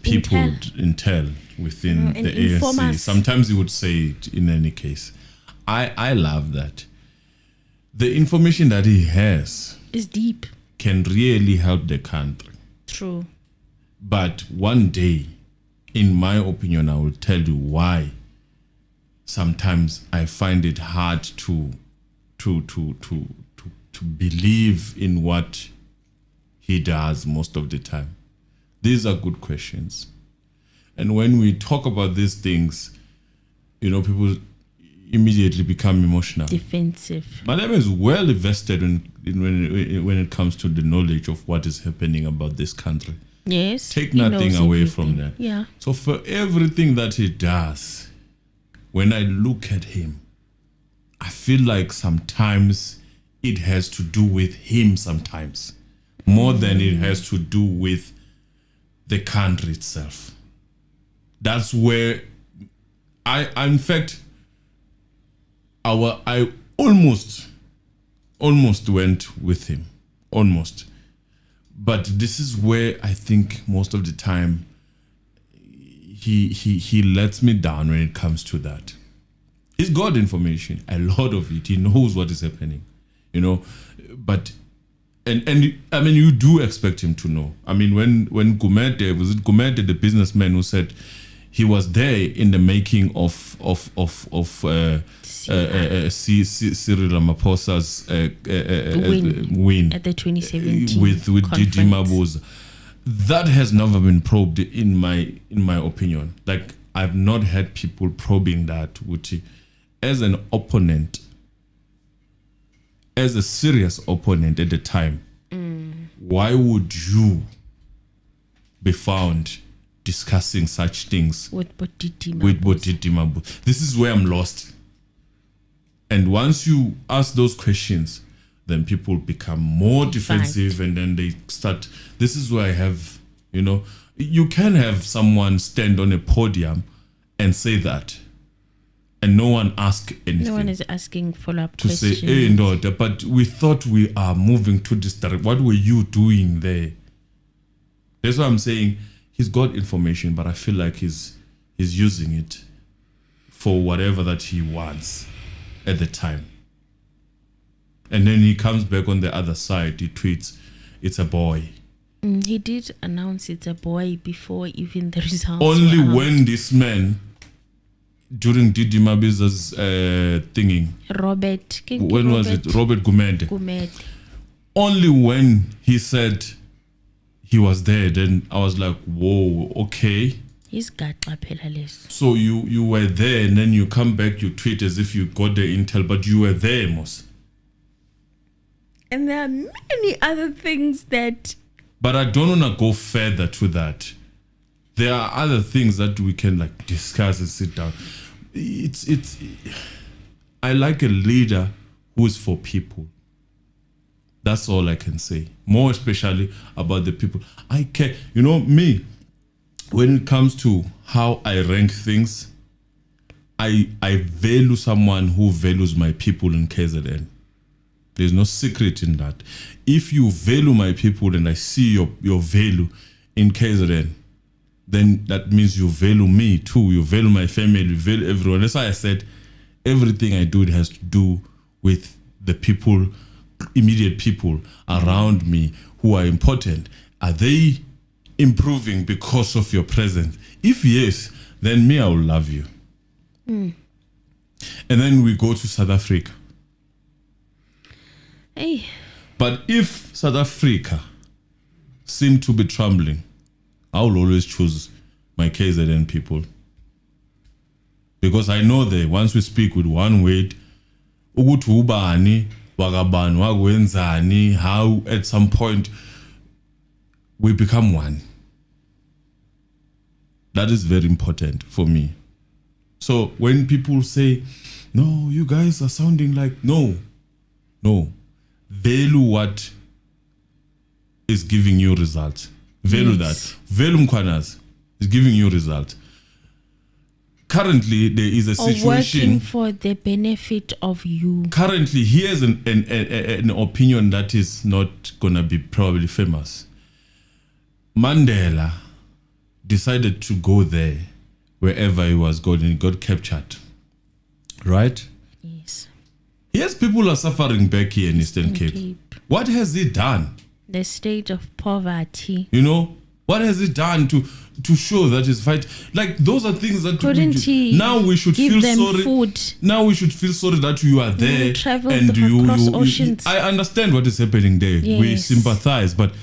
people intel within the ANC. Sometimes you would say it in any case. I love that. The information that he has is deep. Can really help the country. True. But one day, in my opinion, I will tell you why sometimes I find it hard to believe in what he does most of the time. These are good questions. And when we talk about these things, people immediately become emotional. Defensive. Malema is well invested when it comes to the knowledge of what is happening about this country. Yes. Take nothing away from that. Yeah. So for everything that he does, when I look at him, I feel like sometimes it has to do with him sometimes, more than it has to do with the country itself. That's where I almost went with him. Almost. But this is where I think most of the time he lets me down when it comes to that. He's got information, a lot of it. He knows what is happening, you know. But and I mean, you do expect him to know. I mean, when Gumede, was it Gumede, the businessman who said he was there in the making of Cyril Ramaphosa's win at the 2017 with Didi conference. Mabuza. That has never been probed in my opinion. Like, I've not had people probing that, which, as an opponent, as a serious opponent at the time, why would you be found discussing such things with Bodidi Mabuza? This is where I'm lost. And once you ask those questions, then people become more defensive, and then they start. This is where I have, you know, you can have someone stand on a podium and say that, and no one ask anything. No one is asking follow-up to questions. say, hey, no, but we thought we are moving to this direction. What were you doing there? That's why I'm saying he's got information, but I feel like he's using it for whatever that he wants at the time. And then he comes back on the other side, he tweets, it's a boy. He did announce it's a boy before even the results Only were out. when this man, during Didi Mabuza's thingy, Robert Robert Gumede. Only when he said he was there, then I was like, whoa, okay. He's got lapelalis. So you were there, and then you come back, you tweet as if you got the intel, but you were there, Mos. And there are many other things that... But I don't want to go further to that. There are other things that we can like discuss and sit down. It's. I like a leader who is for people. That's all I can say. More especially about the people. I care. You know, me, when it comes to how I rank things, I value someone who values my people in KZN. There's no secret in that. If you value my people and I see your value in KZN, then that means you value me too. You value my family, you value everyone. That's why I said everything I do, it has to do with the people, immediate people around me who are important. Are they improving because of your presence? If yes, then me, I will love you. And then we go to South Africa. Hey. But if South Africa seem to be trembling, I will always choose my KZN people. Because I know that once we speak with one word, ukuthi ubani, wakabani, wakwenzani, how at some point we become one. That is very important for me. So when people say, no, you guys are sounding like, no. Value what is giving you results. Value that. Value Mkwanas is giving you results. Currently, there is a situation. Working for the benefit of you. Currently, here's an opinion that is not gonna be probably famous. Mandela decided to go there, wherever he was going, and he got captured. Right? Yes. Yes, people are suffering back here in Eastern Cape. What has he done? The state of poverty. You know, what has he done to show that his fight? Like, those are things that now we should feel sorry. Food? Now we should feel sorry that you are there and across oceans. I understand what is happening there. Yes. We sympathize, but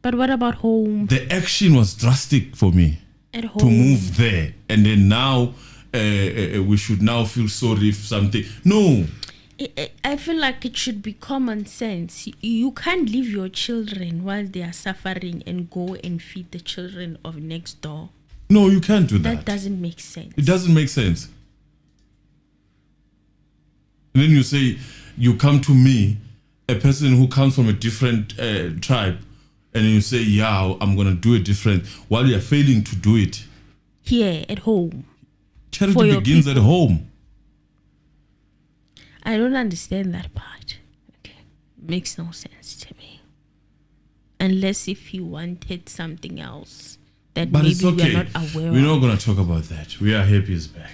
what about home? The action was drastic for me. At home. To move there, and then now we should now feel sorry if something. No. I feel like it should be common sense. You can't leave your children while they are suffering and go and feed the children of next door. No, you can't do that. That doesn't make sense. It doesn't make sense. And then you say, you come to me, a person who comes from a different tribe, and you say, yeah, I'm going to do it different, while you're failing to do it. Here, at home. Charity begins at home. I don't understand that part. Okay. Makes no sense to me. Unless if he wanted something else that But maybe it's okay. we are not aware We're of. not going to talk about that. We are happy he's back.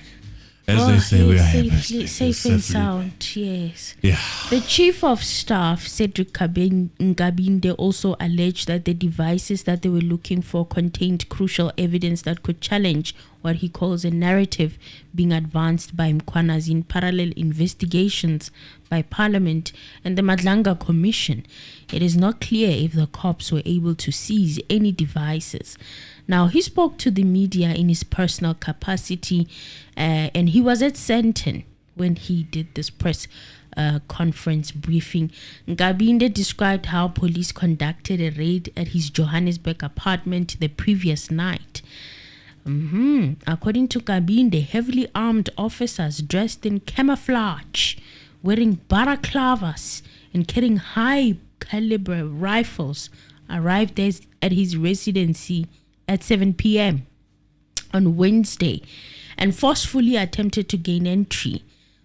As they say, we are happy. Safe and sound, yes. Yeah. The Chief of Staff, Cedric Nkabinde, also alleged that the devices that they were looking for contained crucial evidence that could challenge what he calls a narrative being advanced by Mkhwanazi in parallel investigations by Parliament and the Madlanga Commission. It is not clear if the cops were able to seize any devices. Now, he spoke to the media in his personal capacity, and he was at Sandton when he did this press conference briefing. Nkabinde described how police conducted a raid at his Johannesburg apartment the previous night. According to Nkabinde, heavily armed officers dressed in camouflage, wearing balaclavas and carrying high caliber rifles arrived at his residency at 7 p.m. on Wednesday and forcefully attempted to gain entry.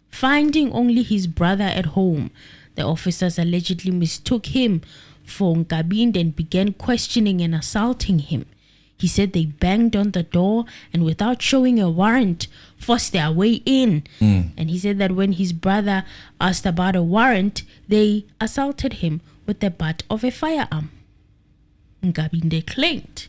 Finding only his brother at home, the officers allegedly mistook him for Nkabinde and began questioning and assaulting him. He said they banged on the door and without showing a warrant, forced their way in. And he said that when his brother asked about a warrant, they assaulted him with the butt of a firearm, Nkabinde claimed.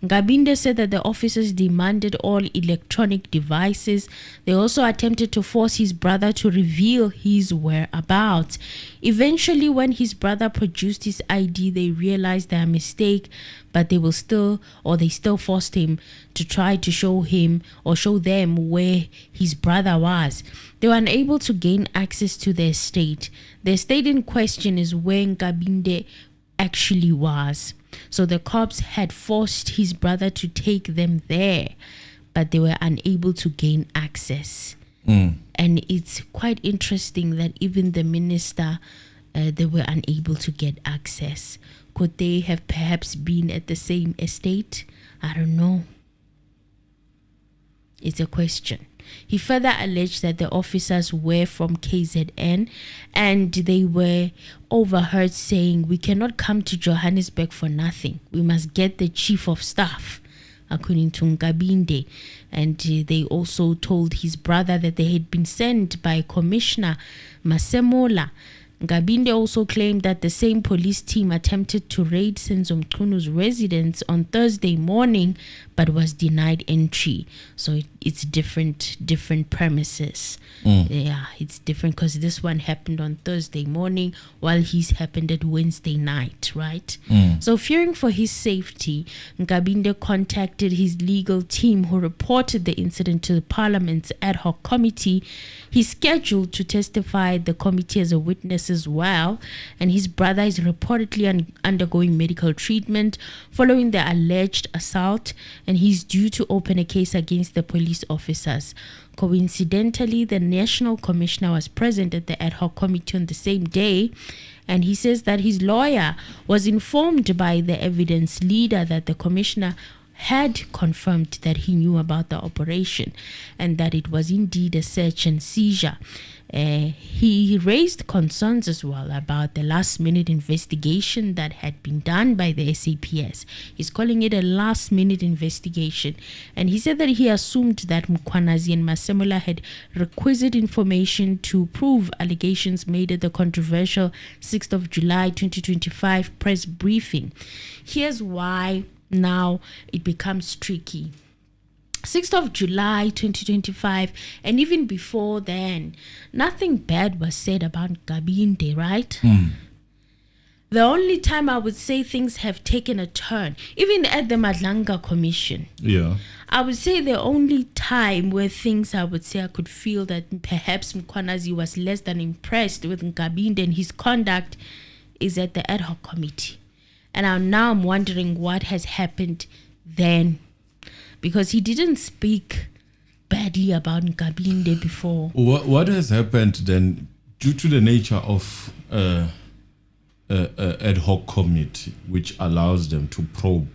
Nkabinde said that the officers demanded all electronic devices. They also attempted to force his brother to reveal his whereabouts. Eventually, when his brother produced his ID, they realized their mistake, but they still forced him to try to show him or show them where his brother was. They were unable to gain access to their estate. The estate in question is where Nkabinde actually was. So the cops had forced his brother to take them there, but they were unable to gain access. And it's quite interesting that even the minister, they were unable to get access. Could they have perhaps been at the same estate? I don't know. It's a question. He further alleged that the officers were from KZN and they were overheard saying, "We cannot come to Johannesburg for nothing. We must get the Chief of Staff," according to Nkabinde. And they also told his brother that they had been sent by Commissioner Masemola. Nkabinde also claimed that the same police team attempted to raid Senzo Mchunu residence on Thursday morning but was denied entry. So it's different premises. Yeah, it's different because this one happened on Thursday morning while his happened at Wednesday night, right? So fearing for his safety, Nkabinde contacted his legal team who reported the incident to the Parliament's ad hoc committee. He's scheduled to testify at the committee as a witness as well, and his brother is reportedly undergoing medical treatment following the alleged assault, and he's due to open a case against the police officers. Coincidentally, the National Commissioner was present at the ad hoc committee on the same day, and he says that his lawyer was informed by the evidence leader that the commissioner had confirmed that he knew about the operation and that it was indeed a search and seizure. He raised concerns as well about the last-minute investigation that had been done by the SAPS. He's calling it a last-minute investigation, and he said that he assumed that Mkhwanazi and Masemola had requisite information to prove allegations made at the controversial 6th of July 2025 press briefing. Here's why now it becomes tricky. 6th of July 2025, and even before then, nothing bad was said about Nkabinde, right? The only time I would say things have taken a turn, even at the Madlanga Commission, I would say the only time where things I would say I could feel that perhaps Mkhwanazi was less than impressed with Nkabinde and his conduct is at the ad hoc committee. And now I'm wondering what has happened then, because he didn't speak badly about Nkabinde before. What has happened then, due to the nature of ad hoc committee, which allows them to probe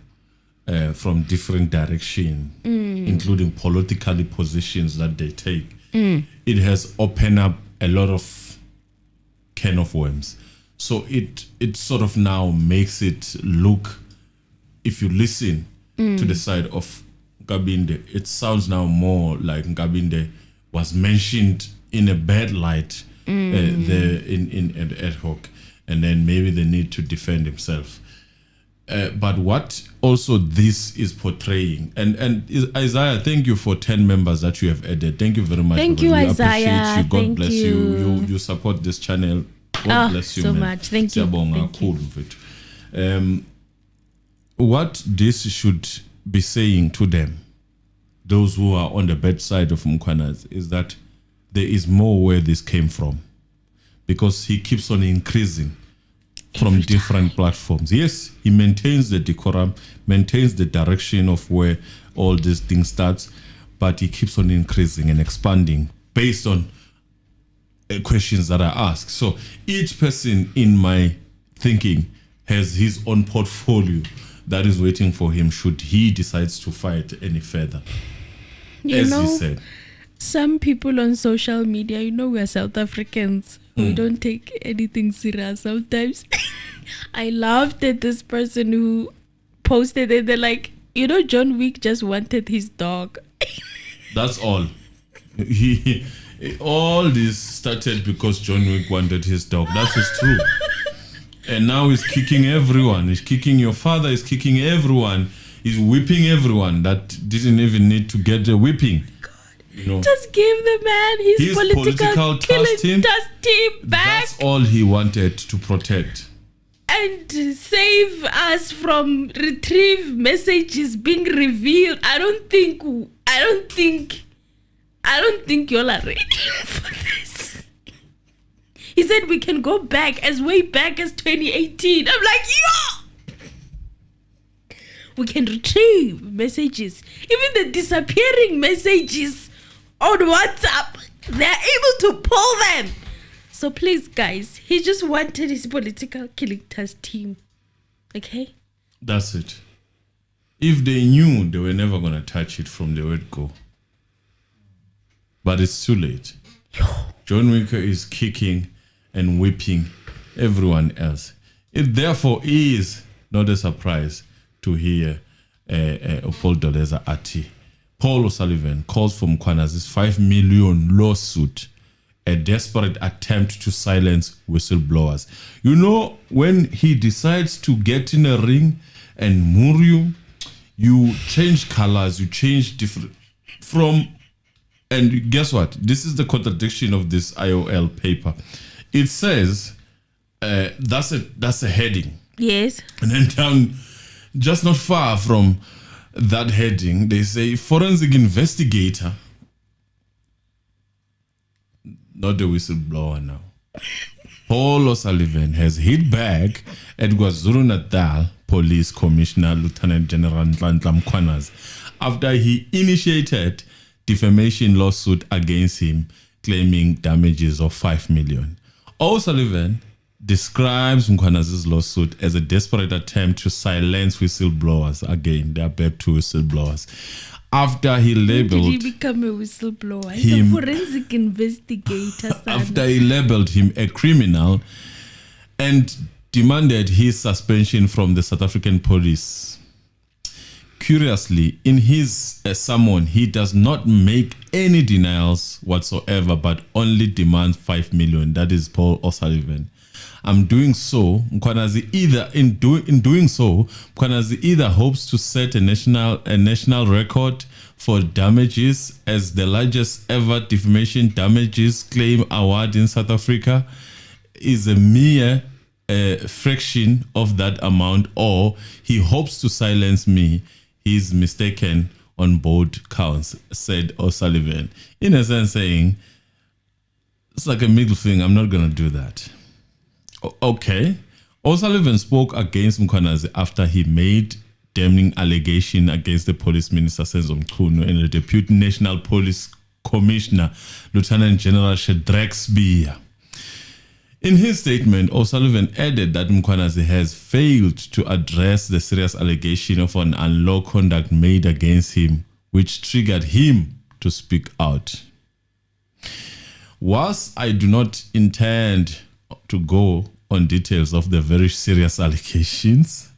from different directions, including political positions that they take, it has opened up a lot of can of worms. So it sort of now makes it look, if you listen, to the side of Nkabinde. It sounds now more like Nkabinde was mentioned in a bad light there in ad hoc, and then maybe the need to defend himself. But what also this is portraying, and Isaiah, thank you for 10 members that you have added. Thank you very much. Thank you, we Isaiah. Appreciate you. God Thank bless you. You support this channel. God bless you, so man. much. Thank you. Thank you. What this should be saying to them, those who are on the bad side of Mkhwanazi, is that there is more where this came from, because he keeps on increasing from different platforms. Yes, he maintains the decorum, maintains the direction of where all these things starts, but he keeps on increasing and expanding based on questions that I ask. So each person in my thinking has his own portfolio that is waiting for him should he decides to fight any further. You As know, he said. Some people on social media, we are South Africans. We don't take anything serious sometimes. I laughed at this person who posted it. They're like, John Wick just wanted his dog. That's all. All this started because John Wick wanted his dog. That is true. And now he's kicking everyone. He's kicking your father. He's kicking everyone. He's whipping everyone that didn't even need to get a whipping. Just give the man his political killing task team back. That's all he wanted to protect. And save us from retrieve messages being revealed. I don't think y'all are ready for this. He said we can go back as way back as 2018. I'm like, we can retrieve messages. Even the disappearing messages on WhatsApp, they're able to pull them. So please, guys, he just wanted his political killing task team. Okay? That's it. If they knew, they were never going to touch it from the word go. But it's too late. John Wick is kicking and whipping everyone else. It therefore is not a surprise to hear Paul Doleza Ati. Paul O'Sullivan calls for Mkhwanazi's 5 million lawsuit a desperate attempt to silence whistleblowers. When he decides to get in a ring and move you change colors, you change different from. And guess what? This is the contradiction of this IOL paper. It says that's a heading. Yes. And then down, just not far from that heading, they say forensic investigator, not the whistleblower now. Paul O'Sullivan has hit back at KwaZulu-Natal Police Commissioner Lieutenant General Nhlanhla Mkhwanazi after he initiated defamation lawsuit against him, claiming damages of 5 million. O'Sullivan describes Mkhwanazi's lawsuit as a desperate attempt to silence whistleblowers. Again, they are back to whistleblowers. After he labeled... Did he become a whistleblower? He's a forensic investigator. After he labeled him a criminal and demanded his suspension from the South African police. Curiously, in his summon, he does not make any denials whatsoever, but only demands 5 million. That is Paul O'Sullivan. I'm doing so. Mkhwanazi either hopes to set a national record for damages as the largest ever defamation damages claim award in South Africa is a mere fraction of that amount, or he hopes to silence me. He's mistaken on both counts, said O'Sullivan. In a sense, saying, it's like a middle finger, I'm not going to do that. Okay. O'Sullivan spoke against Mkhwanazi after he made damning allegation against the Police Minister Senzo Mchunu and the Deputy National Police Commissioner Lieutenant General Shadrack Spear. In his statement, O'Sullivan added that Mkhwanazi has failed to address the serious allegation of an unlawful conduct made against him, which triggered him to speak out. Whilst I do not intend to go on details of the very serious allegations,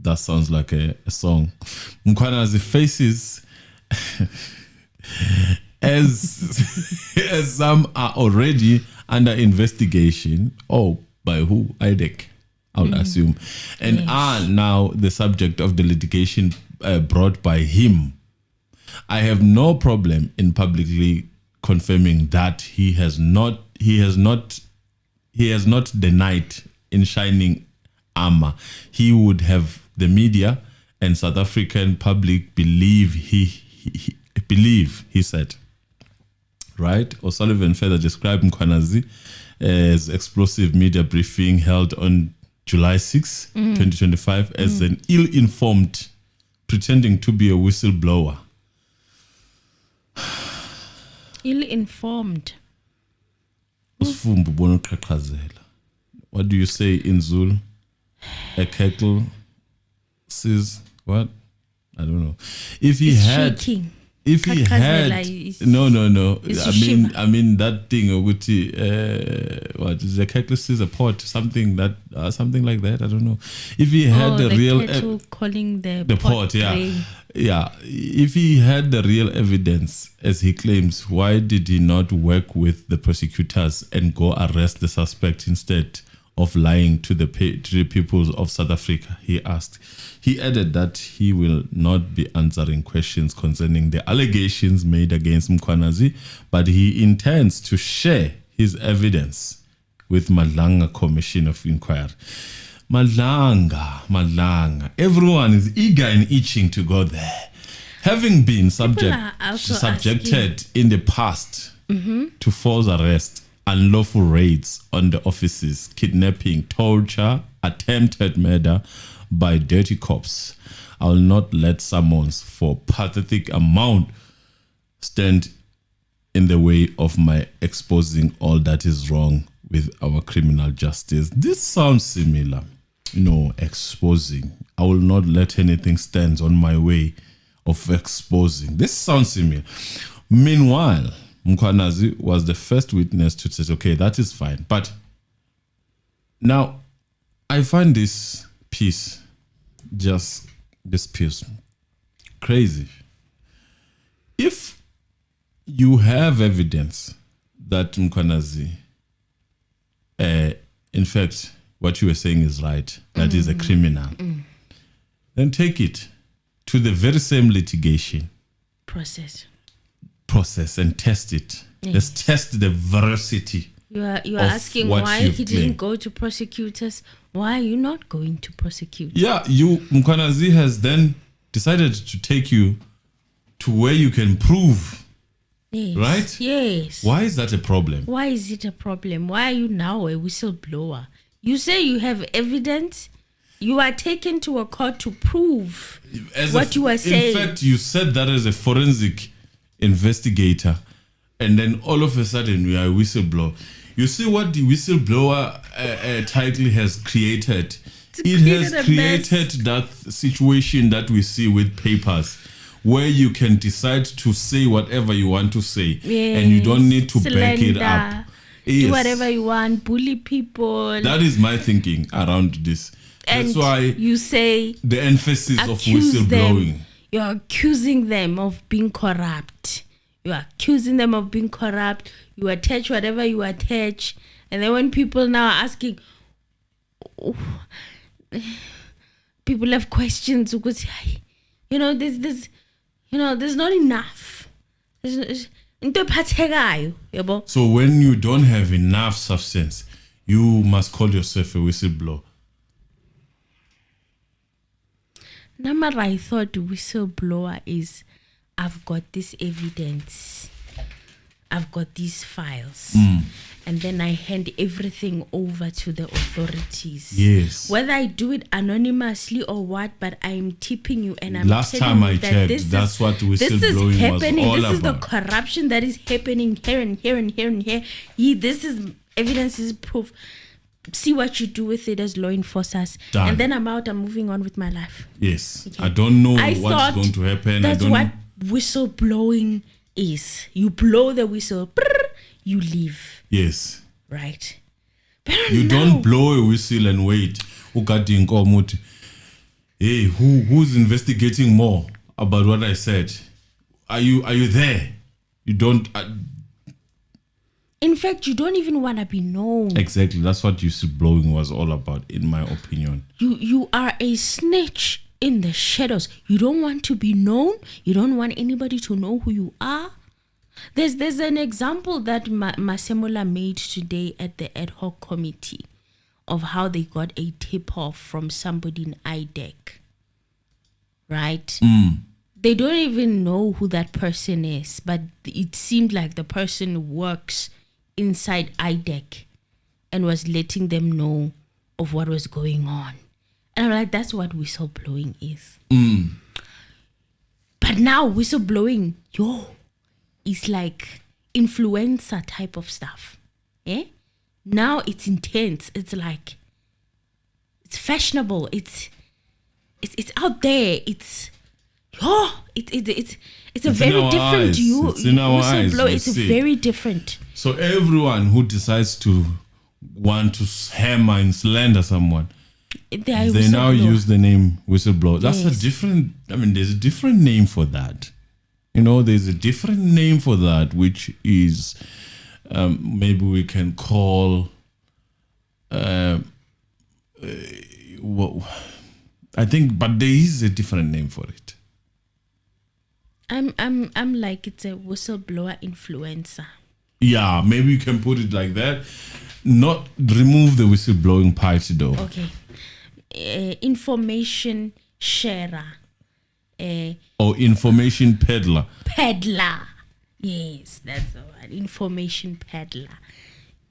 That sounds like a song. Mkhwanazi faces as some are already under investigation. By who? IDEC, I would assume. And are now the subject of the litigation brought by him. I have no problem in publicly confirming that he has not denied in shining armor. He would have the media and South African public believe he said. Right? O'Sullivan further described Mkhwanazi as explosive media briefing held on July 6, 2025 as an ill-informed, pretending to be a whistleblower. Ill-informed. What do you say in Zulu? A kettle says what? I don't know. If he It's had, shaking. if he had, no. I mean that thing. What is the kettle says a pot? Something like that. I don't know. If he had the real kettle calling the pot, gray. yeah. If he had the real evidence, as he claims, why did he not work with the prosecutors and go arrest the suspect instead of lying to the people of South Africa? He asked. He added that he will not be answering questions concerning the allegations made against Mkhwanazi, but he intends to share his evidence with Madlanga Commission of Inquiry. Madlanga. Everyone is eager and itching to go there. Having been subjected in the past to false arrest, unlawful raids on the offices, kidnapping, torture, attempted murder by dirty cops, I will not let summons for pathetic amount stand in the way of my exposing all that is wrong with our criminal justice. This sounds similar. Exposing. I will not let anything stand on my way of exposing. This sounds similar. Meanwhile, Mkhwanazi was the first witness to say, okay, that is fine. But now, I find this piece crazy. If you have evidence that Mkhwanazi, in fact, what you were saying is right, that is a criminal, then take it to the very same litigation process and test it. Yes. Let's test the veracity. You are asking why he didn't go to prosecutors. Why are you not going to prosecute? Yeah, Mkhwanazi has then decided to take you to where you can prove. Yes. Right? Yes. Why is that a problem? Why is it a problem? Why are you now a whistleblower? You say you have evidence. You are taken to a court to prove what you are saying. In fact, you said that as a forensic investigator, and then all of a sudden we are a whistleblower. You see what the whistleblower title has created? It has created that situation that we see with papers, where you can decide to say whatever you want to say, and you don't need to back it up. Do Yes. whatever you want, bully people. That is my thinking around this. And that's why you say the emphasis of accuse whistleblowing. them. You're accusing them of being corrupt. You are accusing them of being corrupt. You attach whatever you attach. And then when people now are asking, people have questions. There's not enough. So when you don't have enough substance, you must call yourself a whistleblower. Namara, I thought whistleblower is, I've got this evidence, I've got these files, and then I hand everything over to the authorities. Yes. Whether I do it anonymously or what, but I'm tipping you and I'm Last telling time you I that checked, that's what whistleblowing this is happening. was all This is the about. corruption that is happening here and here and here and here. This is evidence, is proof. See what you do with it as law enforcers. Done. And then I'm out, I'm moving on with my life. Yes. Okay. I don't know I what's thought going to happen. That's I don't what whistleblowing is. You blow the whistle, brrr, you leave. Yes. Right. You don't blow a whistle and wait. hey, who's investigating more about what I said? Are you there? You don't. In fact, you don't even want to be known. Exactly. That's what whistleblowing was all about, in my opinion. You are a snitch in the shadows. You don't want to be known. You don't want anybody to know who you are. There's an example that Masemola made today at the ad hoc committee of how they got a tip-off from somebody in IDEC. Right? They don't even know who that person is, but it seemed like the person works inside IDEC and was letting them know of what was going on. And I'm like, that's what whistleblowing is. But now whistleblowing, is like influencer type of stuff. Now it's intense. It's like, it's fashionable. It's out there. It's a very different It's in our eyes. It's very different. So everyone who decides to want to hammer and slander someone, they now use the name whistleblower. That's a different. There's a different name for that. There's a different name for that, which is maybe we can call. I think, but there is a different name for it. I'm like, it's a whistleblower influencer. Yeah, maybe you can put it like that. Not remove the whistleblowing part though. Okay. Information sharer. Or information peddler. Peddler. Yes, that's the word. Information peddler.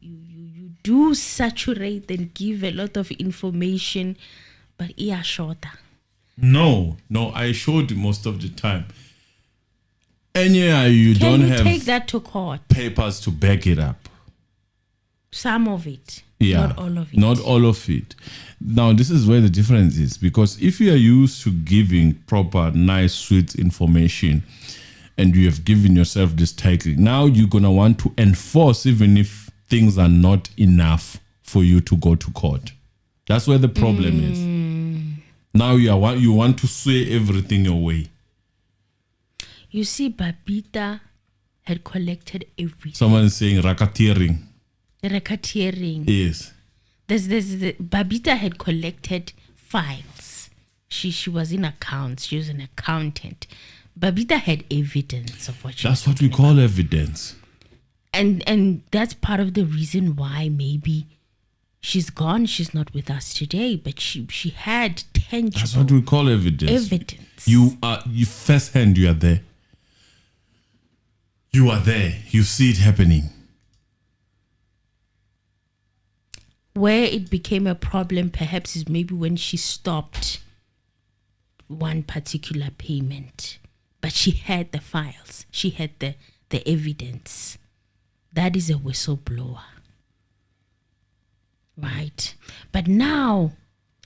You do saturate and give a lot of information, but ear shorter. No, I showed most of the time. And you Can don't you have take that to court? papers to back it up. Some of it. Yeah, Not all of it. Not all of it. Now, this is where the difference is, because if you are used to giving proper, nice, sweet information, and you have given yourself this title, now you're going to want to enforce even if things are not enough for you to go to court. That's where the problem is. Now you want to sway everything your way. You see, Babita had collected everything. Someone is saying racketeering. Racketeering. Yes. Babita had collected files. She was in accounts. She was an accountant. Babita had evidence of what she That's what we call evidence. And that's part of the reason why maybe she's gone. She's not with us today, but she had tangible. That's what we call evidence. Evidence. You first hand, you are there. You are there. You see it happening. Where it became a problem perhaps is maybe when she stopped one particular payment. But she had the files. She had the evidence. That is a whistleblower. Right? But now,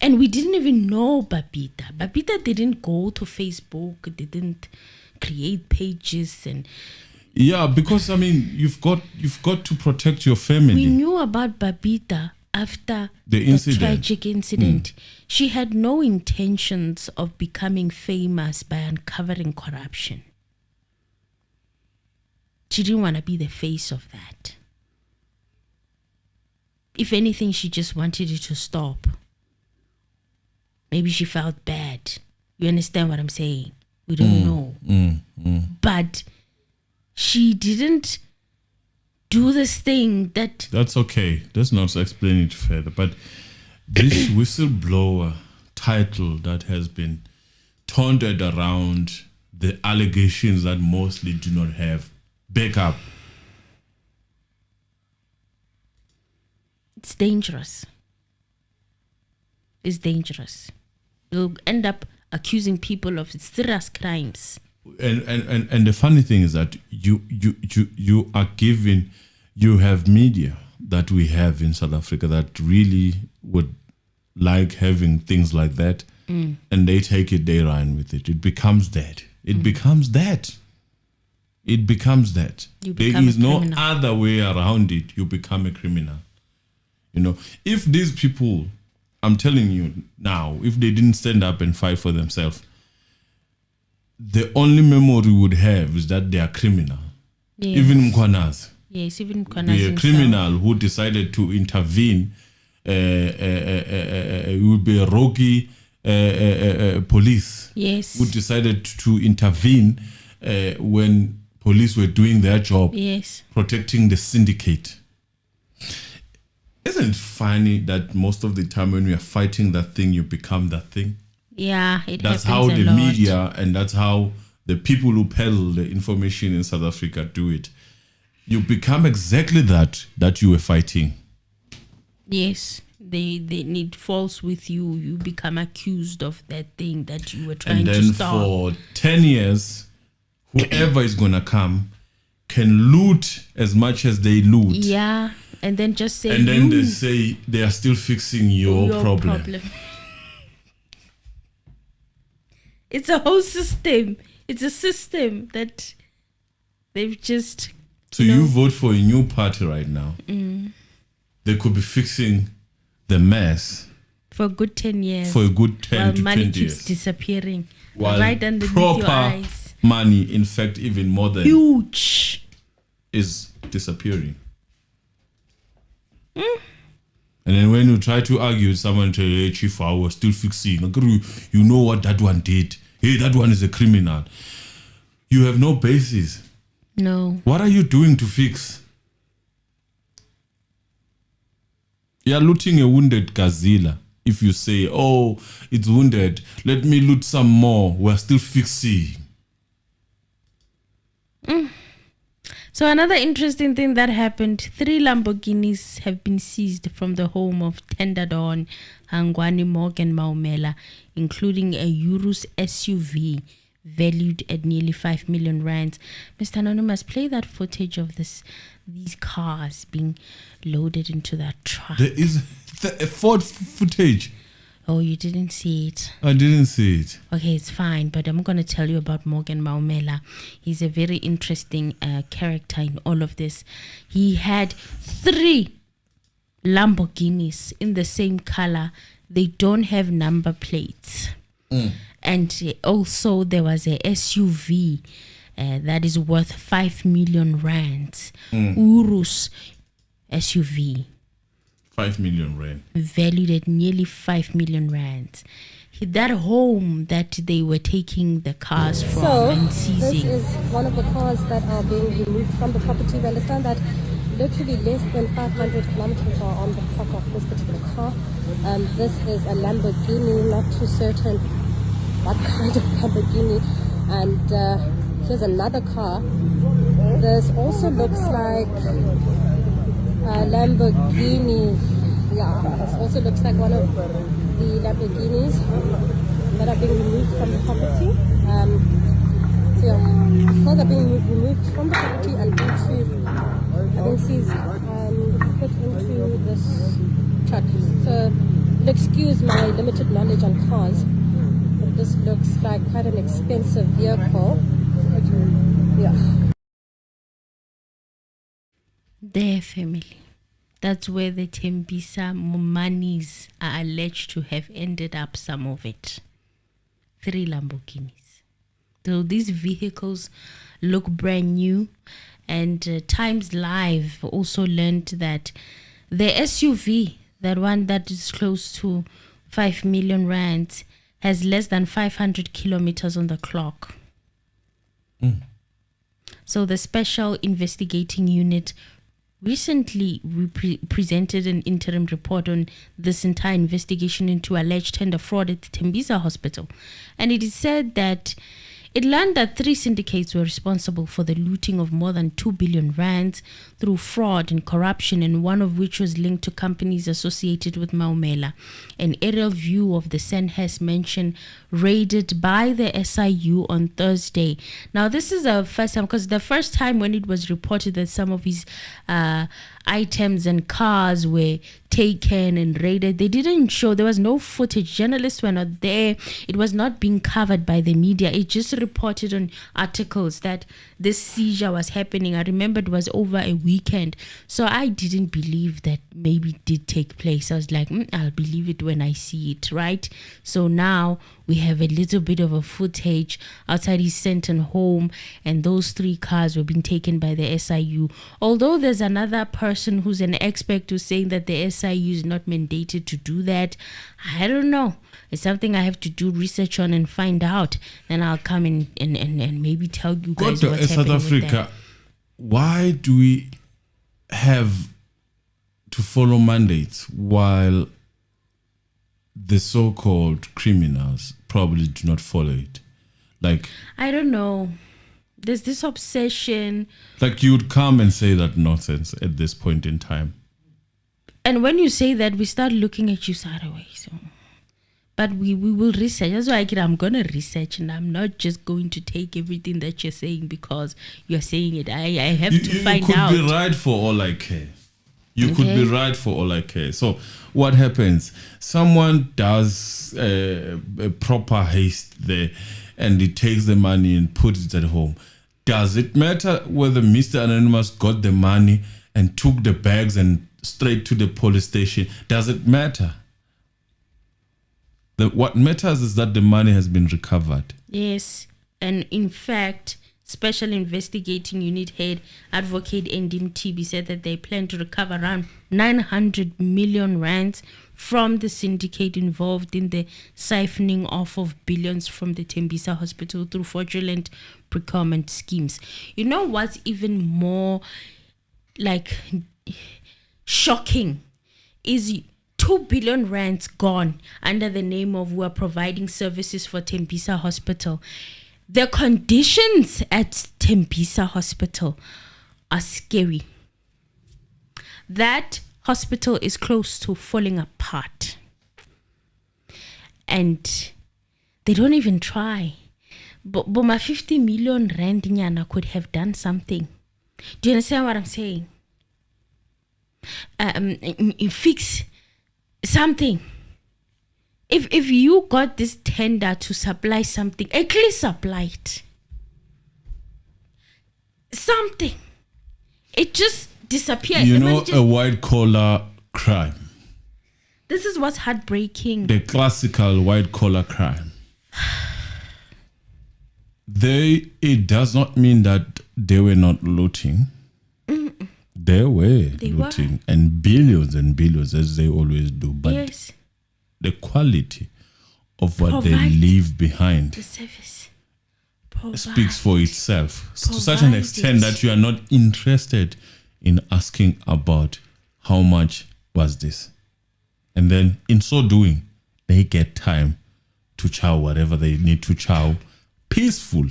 and we didn't even know Babita. Babita didn't go to Facebook, didn't create pages and... Yeah, because you've got to protect your family. We knew about Babita after the incident. Tragic incident. She had no intentions of becoming famous by uncovering corruption. She didn't want to be the face of that. If anything, she just wanted it to stop. Maybe she felt bad. You understand what I'm saying? We don't know. But she didn't do this thing that... That's okay. Let's not explain it further. But this whistleblower title that has been taunted around the allegations that mostly do not have backup. It's dangerous. It's dangerous. You'll end up accusing people of serious crimes. And the funny thing is that you are given, you have media that we have in South Africa that really would like having things like that, and they take it, they run with it. It becomes that. It becomes that. It becomes that. There is no other way around it. You become a criminal. If these people I'm telling you now, if they didn't stand up and fight for themselves, the only memory we would have is that they are criminal. Yes. Even Mkwanazi. Yes, even Mkwanazi Be a himself. criminal who decided to intervene. Would be a roguey police. Yes. Who decided to intervene when police were doing their job. Yes. Protecting the syndicate. Isn't it funny that most of the time when we are fighting that thing, you become that thing? Yeah, That's happens how a the lot. media and that's how the people who peddle the information in South Africa do it. You become exactly that you were fighting. Yes, they need false with you. You become accused of that thing that you were trying And to then stop. for 10 years, whoever is going to come can loot as much as they loot. Yeah, and then just say And then they you- say they are still fixing your problem. It's a whole system. It's a system that they've just. So you vote for a new party right now. They could be fixing the mess For a good 10 years. for a good 10 while to money 20 keeps years. disappearing. While right underneath your proper eyes. money, in fact, even more than Huge. is disappearing. And then when you try to argue with someone, tell you, hey, Chief, I was still fixing. You know what that one did. Hey, that one is a criminal. You have no basis. No. What are you doing to fix? You are looting a wounded gazelle. If you say, oh, it's wounded, let me loot some more. We're still fixing. So another interesting thing that happened, 3 Lamborghinis have been seized from the home of Tender Dawn, Hangwani Morgan Maumela, including a Urus SUV valued at nearly 5 million rands. Mr. Anonymous, play that footage of these cars being loaded into that truck. There is a Ford footage. Oh, you didn't see it? I didn't see it. Okay, it's fine, but I'm going to tell you about Morgan Maumela. He's a very interesting character in all of this. He had 3 Lamborghinis in the same color. They don't have number plates. And also there was a SUV that is worth 5 million rands. Urus SUV. 5 million rand. Valued at nearly 5 million rands. That home that they were taking the cars from and seizing. This is one of the cars that are being removed from the property. We understand that literally less than 500 kilometers are on the clock of this particular car. This is a Lamborghini, not too certain what kind of Lamborghini. And here's another car. This also looks like Lamborghini. Yeah, this also looks like one of the Lamborghinis that are being removed from the property. So yeah, cars are being removed from the property and put into this truck. So you'll excuse my limited knowledge on cars, but this looks like quite an expensive vehicle. Yeah. Their family. That's where the Tembisa monies are alleged to have ended up, some of it. 3 Lamborghinis. So these vehicles look brand new. And Times Live also learned that the SUV, that one that is close to 5 million rands, has less than 500 kilometers on the clock. So the Special Investigating Unit recently presented an interim report on this entire investigation into alleged tender fraud at the Tembisa Hospital. And it is said that it learned that 3 syndicates were responsible for the looting of more than 2 billion rands through fraud and corruption, and one of which was linked to companies associated with Maumela. An aerial view of the Sandhurst mansion raided by the SIU on Thursday. Now, this is a first time, because the first time when it was reported that some of his items and cars were taken and raided. They didn't show, there was no footage. Journalists were not there. It was not being covered by the media. It just reported on articles that this seizure was happening. I remember it was over a weekend. So I didn't believe that maybe it did take place. I was like, I'll believe it when I see it, right? So now we have a little bit of a footage outside his Senton home, and those 3 cars were being taken by the SIU. Although there's another person who's an expert who's saying that the SIU is not mandated to do that. I don't know. It's something I have to do research on and find out. Then I'll come in and maybe tell you guys what's happening South Africa, why do we have to follow mandates while the so-called criminals probably do not follow it? Like, I don't know. There's this obsession. Like, you would come and say that nonsense at this point in time. And when you say that, we start looking at you sideways. So. But we will research. That's why I'm going to research, and I'm not just going to take everything that you're saying because you're saying it. I have to find out. You could be right for all I care. You could be right for all I care. So what happens? Someone does a proper haste there, and he takes the money and puts it at home. Does it matter whether Mr. Anonymous got the money and took the bags and straight to the police station? Does it matter? What matters is that the money has been recovered. Yes. And in fact, Special Investigating Unit Head Advocate Ndim TB said that they plan to recover around 900 million rands from the syndicate involved in the siphoning off of billions from the Tembisa Hospital through fraudulent procurement schemes. You know what's even more like shocking is 2 billion rands gone under the name of we're providing services for Tembisa Hospital. The conditions at Tembisa Hospital are scary. That hospital is close to falling apart. And they don't even try. But my 50 million rand nyana could have done something. Do you understand what I'm saying? Fix something. If you got this tender to supply something, at least supply it. Something. It just disappears. You know, a white collar crime. This is what's heartbreaking. The classical white collar crime. It does not mean that they were not looting. They were looting, and billions, as they always do. But yes, the quality of what they leave behind, the service, speaks for itself. To such an extent that you are not interested in asking about how much was this. And then in so doing, they get time to chow whatever they need to chow. Peaceful.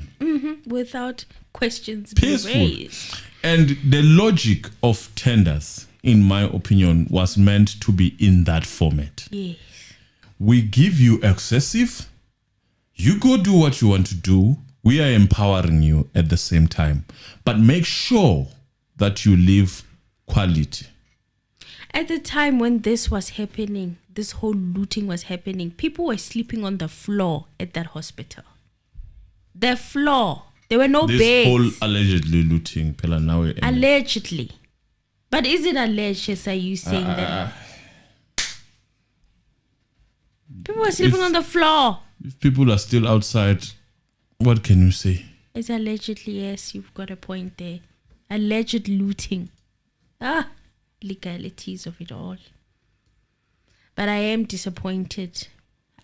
Without questions being raised. And the logic of tenders, in my opinion, was meant to be in that format. Yes. We give you excessive. You go do what you want to do. We are empowering you at the same time. But make sure that you leave quality. At the time when this was happening, this whole looting was happening, people were sleeping on the floor at that hospital. The floor. There were no beds. This whole allegedly looting, Pelanawe. Allegedly. But is it alleged, yes, are you saying that? People were sleeping on the floor. If people are still outside, what can you say? It's allegedly, yes, you've got a point there. Alleged looting. Legalities of it all. But I am disappointed.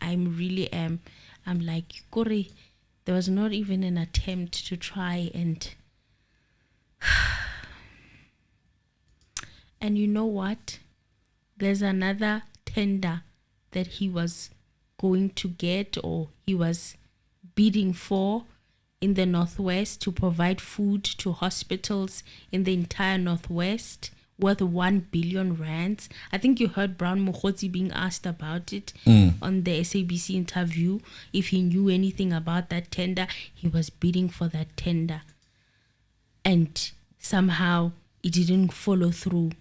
I really am. I'm like, Kori, there was not even an attempt to try and... And you know what? There's another tender that he was going to get, or he was bidding for, in the Northwest to provide food to hospitals in the entire Northwest, worth 1 billion rands. I think you heard Brown Mokgotsi being asked about it on the SABC interview. If he knew anything about that tender, he was bidding for that tender. And somehow it didn't follow through.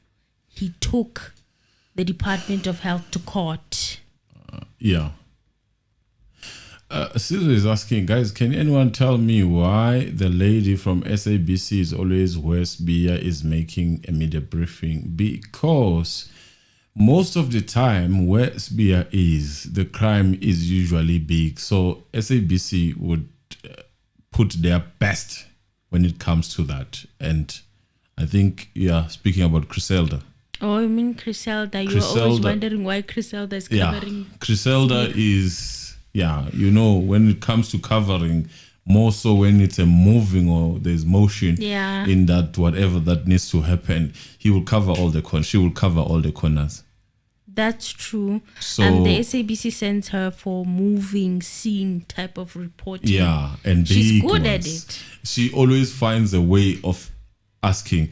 he took the Department of Health to court. Yeah. Caesar is asking, guys, can anyone tell me why the lady from SABC is always where Sibia is making a media briefing? Because most of the time where Sibia is, the crime is usually big. So SABC would put their best when it comes to that. And I think, speaking about Griselda. Oh, I mean Griselda. You're always wondering why Griselda is covering. Yeah, Griselda is... when it comes to covering, more so when it's a moving or there's motion in that whatever that needs to happen, she will cover all the corners. That's true. So, the SABC sends her for moving scene type of reporting. Yeah, and she's good at it. She always finds a way of asking.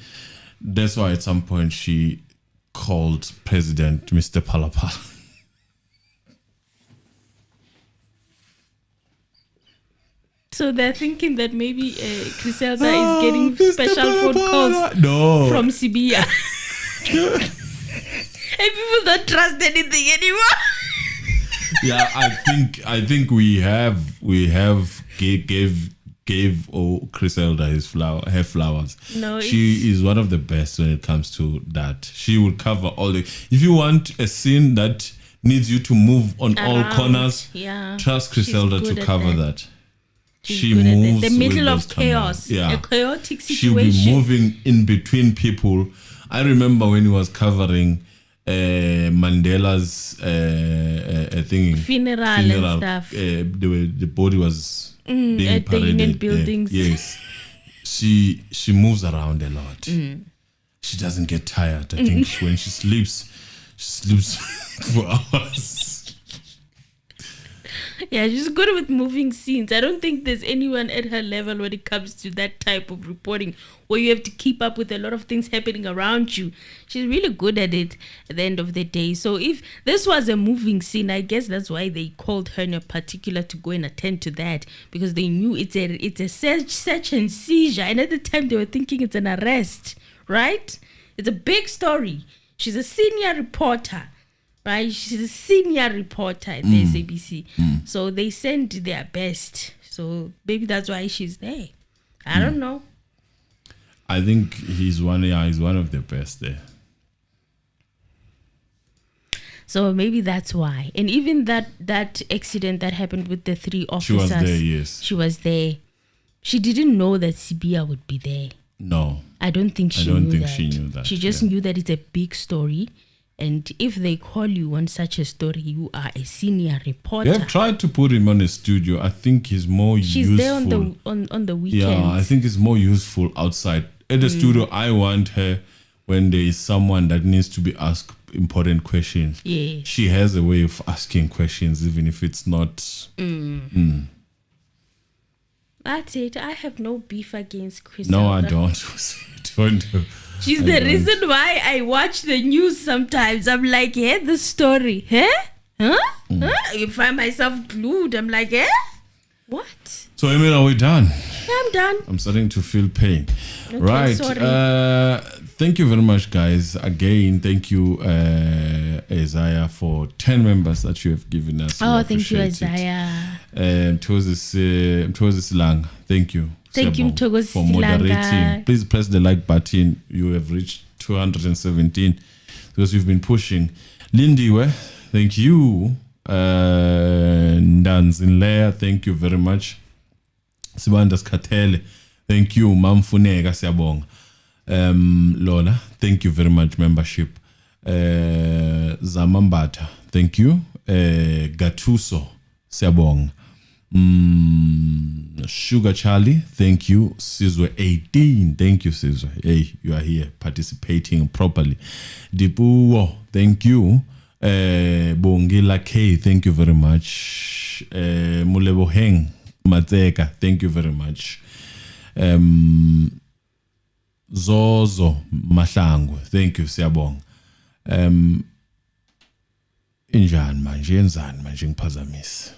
That's why at some point she called President Mr. Palapala. So they're thinking that maybe Griselda is getting special phone calls from Sibia. And people don't trust anything anymore. Yeah, I think we gave Griselda her flowers. No, she is one of the best when it comes to that. She will cover all the. If you want a scene that needs you to move on all corners, trust Griselda to cover that. She moves the middle of chaos, a chaotic situation. She'll be moving in between people. I remember when he was covering Mandela's funeral and stuff. The body was being at the paraded. Union buildings. Yes, she moves around a lot. She doesn't get tired. I think when she sleeps for hours. Yeah, she's good with moving scenes. I don't think there's anyone at her level when it comes to that type of reporting where you have to keep up with a lot of things happening around you. She's really good at it at the end of the day. So if this was a moving scene, I guess that's why they called her in particular to go and attend to that, because they knew it's a search and seizure. And at the time they were thinking it's an arrest, right? It's a big story. She's a senior reporter. Right, she's a senior reporter at the SABC, so they send their best. So maybe that's why she's there. I don't know. I think he's one of the best there. So maybe that's why. And even that accident that happened with the 3 officers, she was there. Yes, she was there. She didn't know that Sibia would be there. No, I don't think she knew that. She just knew that it's a big story. And if they call you on such a story, you are a senior reporter. They've tried to put him on a studio. I think he's more useful. She's there on the weekends. Yeah, I think it's more useful outside. At the studio, I want her when there is someone that needs to be asked important questions. Yes. She has a way of asking questions, even if it's not... That's it. I have no beef against Griselda. No, I don't. She's the reason why I watch the news sometimes. I'm like, the story. I find myself glued. I'm like, what? So, Emil, are we done? Yeah, I'm done. I'm starting to feel pain. Okay, right. Sorry. Thank you very much, guys. Again, thank you, Isaiah, for 10 members that you have given us. Oh, thank you, Isaiah. Mthokozi Lang, thank you. Thank you, Mthokozi for moderating. Please press the like button. You have reached 217 because you've been pushing. Lindiwe, thank you. Ndanzinleya, thank you very much. Sibandas Katele, thank you. Mamfuneka siyabonga. Lola, thank you very much. Membership. Zamambata, thank you. Gatuso, siyabonga. Sugar Charlie, thank you. Sizwe 18, thank you, Sizwe. Hey, you are here participating properly. Dipuwo, thank you. Bongila K, thank you very much. Muleboheng Matseka, thank you very much. Zozo Mahlangu, thank you, siyabonga. Injani manje ngiphazamisa.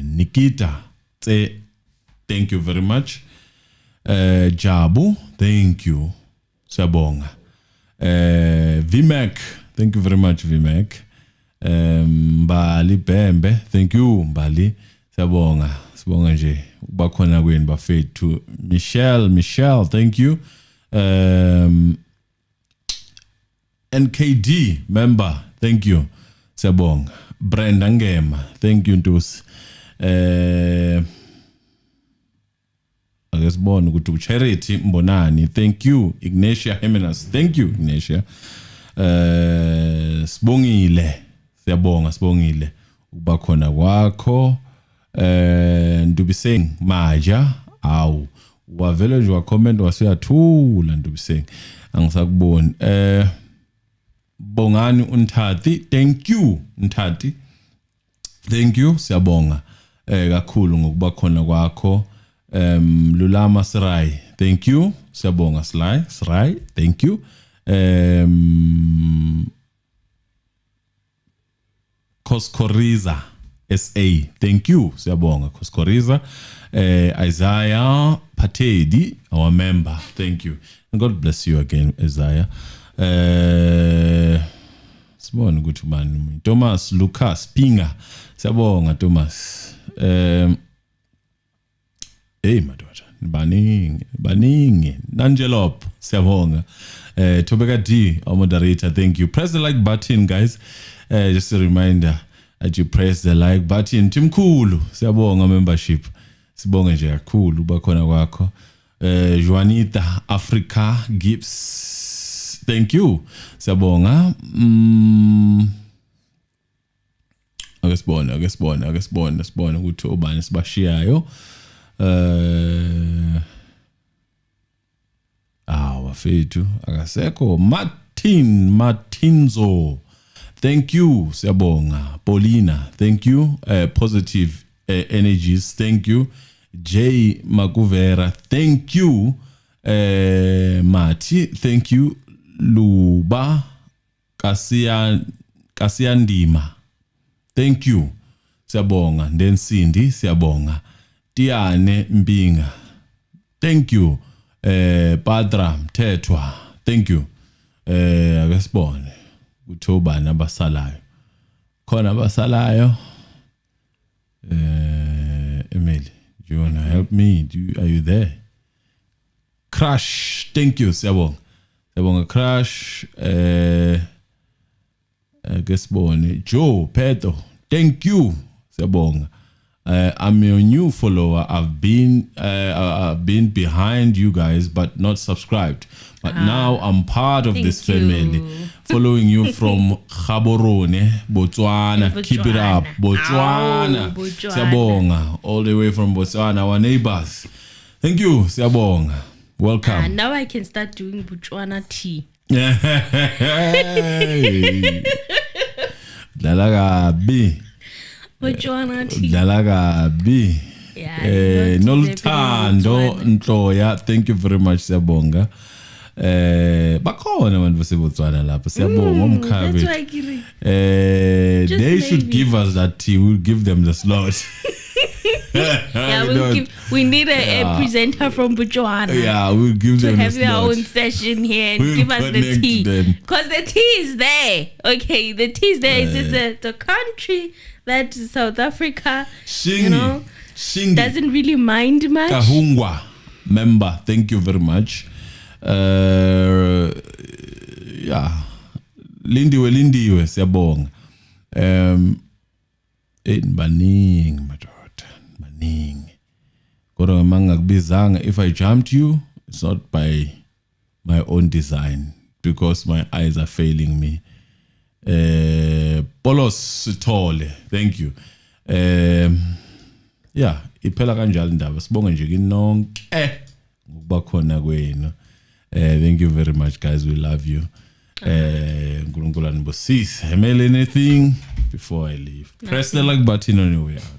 Nikita, thank you very much. Jabu, thank you. Siyabonga. VMAC, thank you very much, VMAC. Mbali Bembe, thank you, Mbali. Siyabonga. Sibonga nje. Bakhona kweni bafethu. Michelle, thank you. NKD member, thank you. Siyabonga. Brenda Ngema, thank you Ntusi. Akesibona ukuthi Charity Mbonani, thank you. Ignatia Jimenez, thank you Ignatia. Sibongile, siyabonga ukuba khona kwakho. Ndubiseng Maja, awu wavele nje wa comment wasiyathula Ndubiseng. Angisakuboni. Bongani Unthathi, thank you Unthathi. Thank you, siyabonga kakhulu ngokuba khona kwakho. Lulama Sirai, thank you. Siyabonga Sirai, thank you. Koskoriza SA, thank you. Siyabonga Koskoriza. Isaiah Patedi, our member, thank you. And God bless you again, Isaiah. Sibona ukuthi ubani. Thomas Lucas Pinga, siyabonga Thomas. Hey madoda, baningi. Nanjelop, siyabonga. Tobeka D, our moderator, thank you. Press the like button, guys. Just a reminder that you press the like button. Timkhulu, siyabonga membership. Sibonga nje kakhulu bakhona kwakho. Juanita Africa Gibbs, thank you. Siyabonga. Akesibona ukuthi obani sibashiyayo. Wafethu akasekho. Martinzo, thank you. Siyabonga. Paulina, thank you. Positive energies, thank you. J Makuvera, thank you. Mati, thank you. Luba Kasiandima, thank you. Siyabonga. Then Cindy, siyabonga. Tiane Mbinga, thank you. Padra Mthethwa, thank you. Akesibone uthobana abasalayo. Khona abasalayo. Emily, do you want to help me? Are you there? Crash, thank you. Siyabonga Crash. Akesibone Joe Pedro, thank you. Siyabonga. I'm your new follower. I've been behind you guys, but not subscribed. But now I'm part of this family. Following you from Gaborone, Botswana. Keep it up, Botswana. Siyabonga, all the way from Botswana, our neighbors. Thank you, Siyabonga. Welcome. Now I can start doing Botswana tea. Dalagabi. Dalagabi. Noluthando Ntloya, thank you very much, Siyabonga. Bakhona abantu baseBotswana lapha, siyabonga umkhabe. They should give us that tea. We'll give them the slot. We need a presenter from Botswana. Yeah, we'll give them to have the their slot. own session here and give us the tea. Because the tea is there. Okay, the tea is there. It's just the country that South Africa, Shingi. Doesn't really mind much. Kahungwa member, thank you very much. Lindiwe siyabonga. Baningi madoda, baningi. Kodwa mangakubizanga, if I jumped you, it's not by my own design because my eyes are failing me. Polos Sithole, thank you. Iphela kanjalo indaba. Sibonga nje kinonke ngokuba khona kwenu. Thank you very much, guys. We love you. Nkulunkulu anibusise. Email anything before I leave. Press the like button on your way out.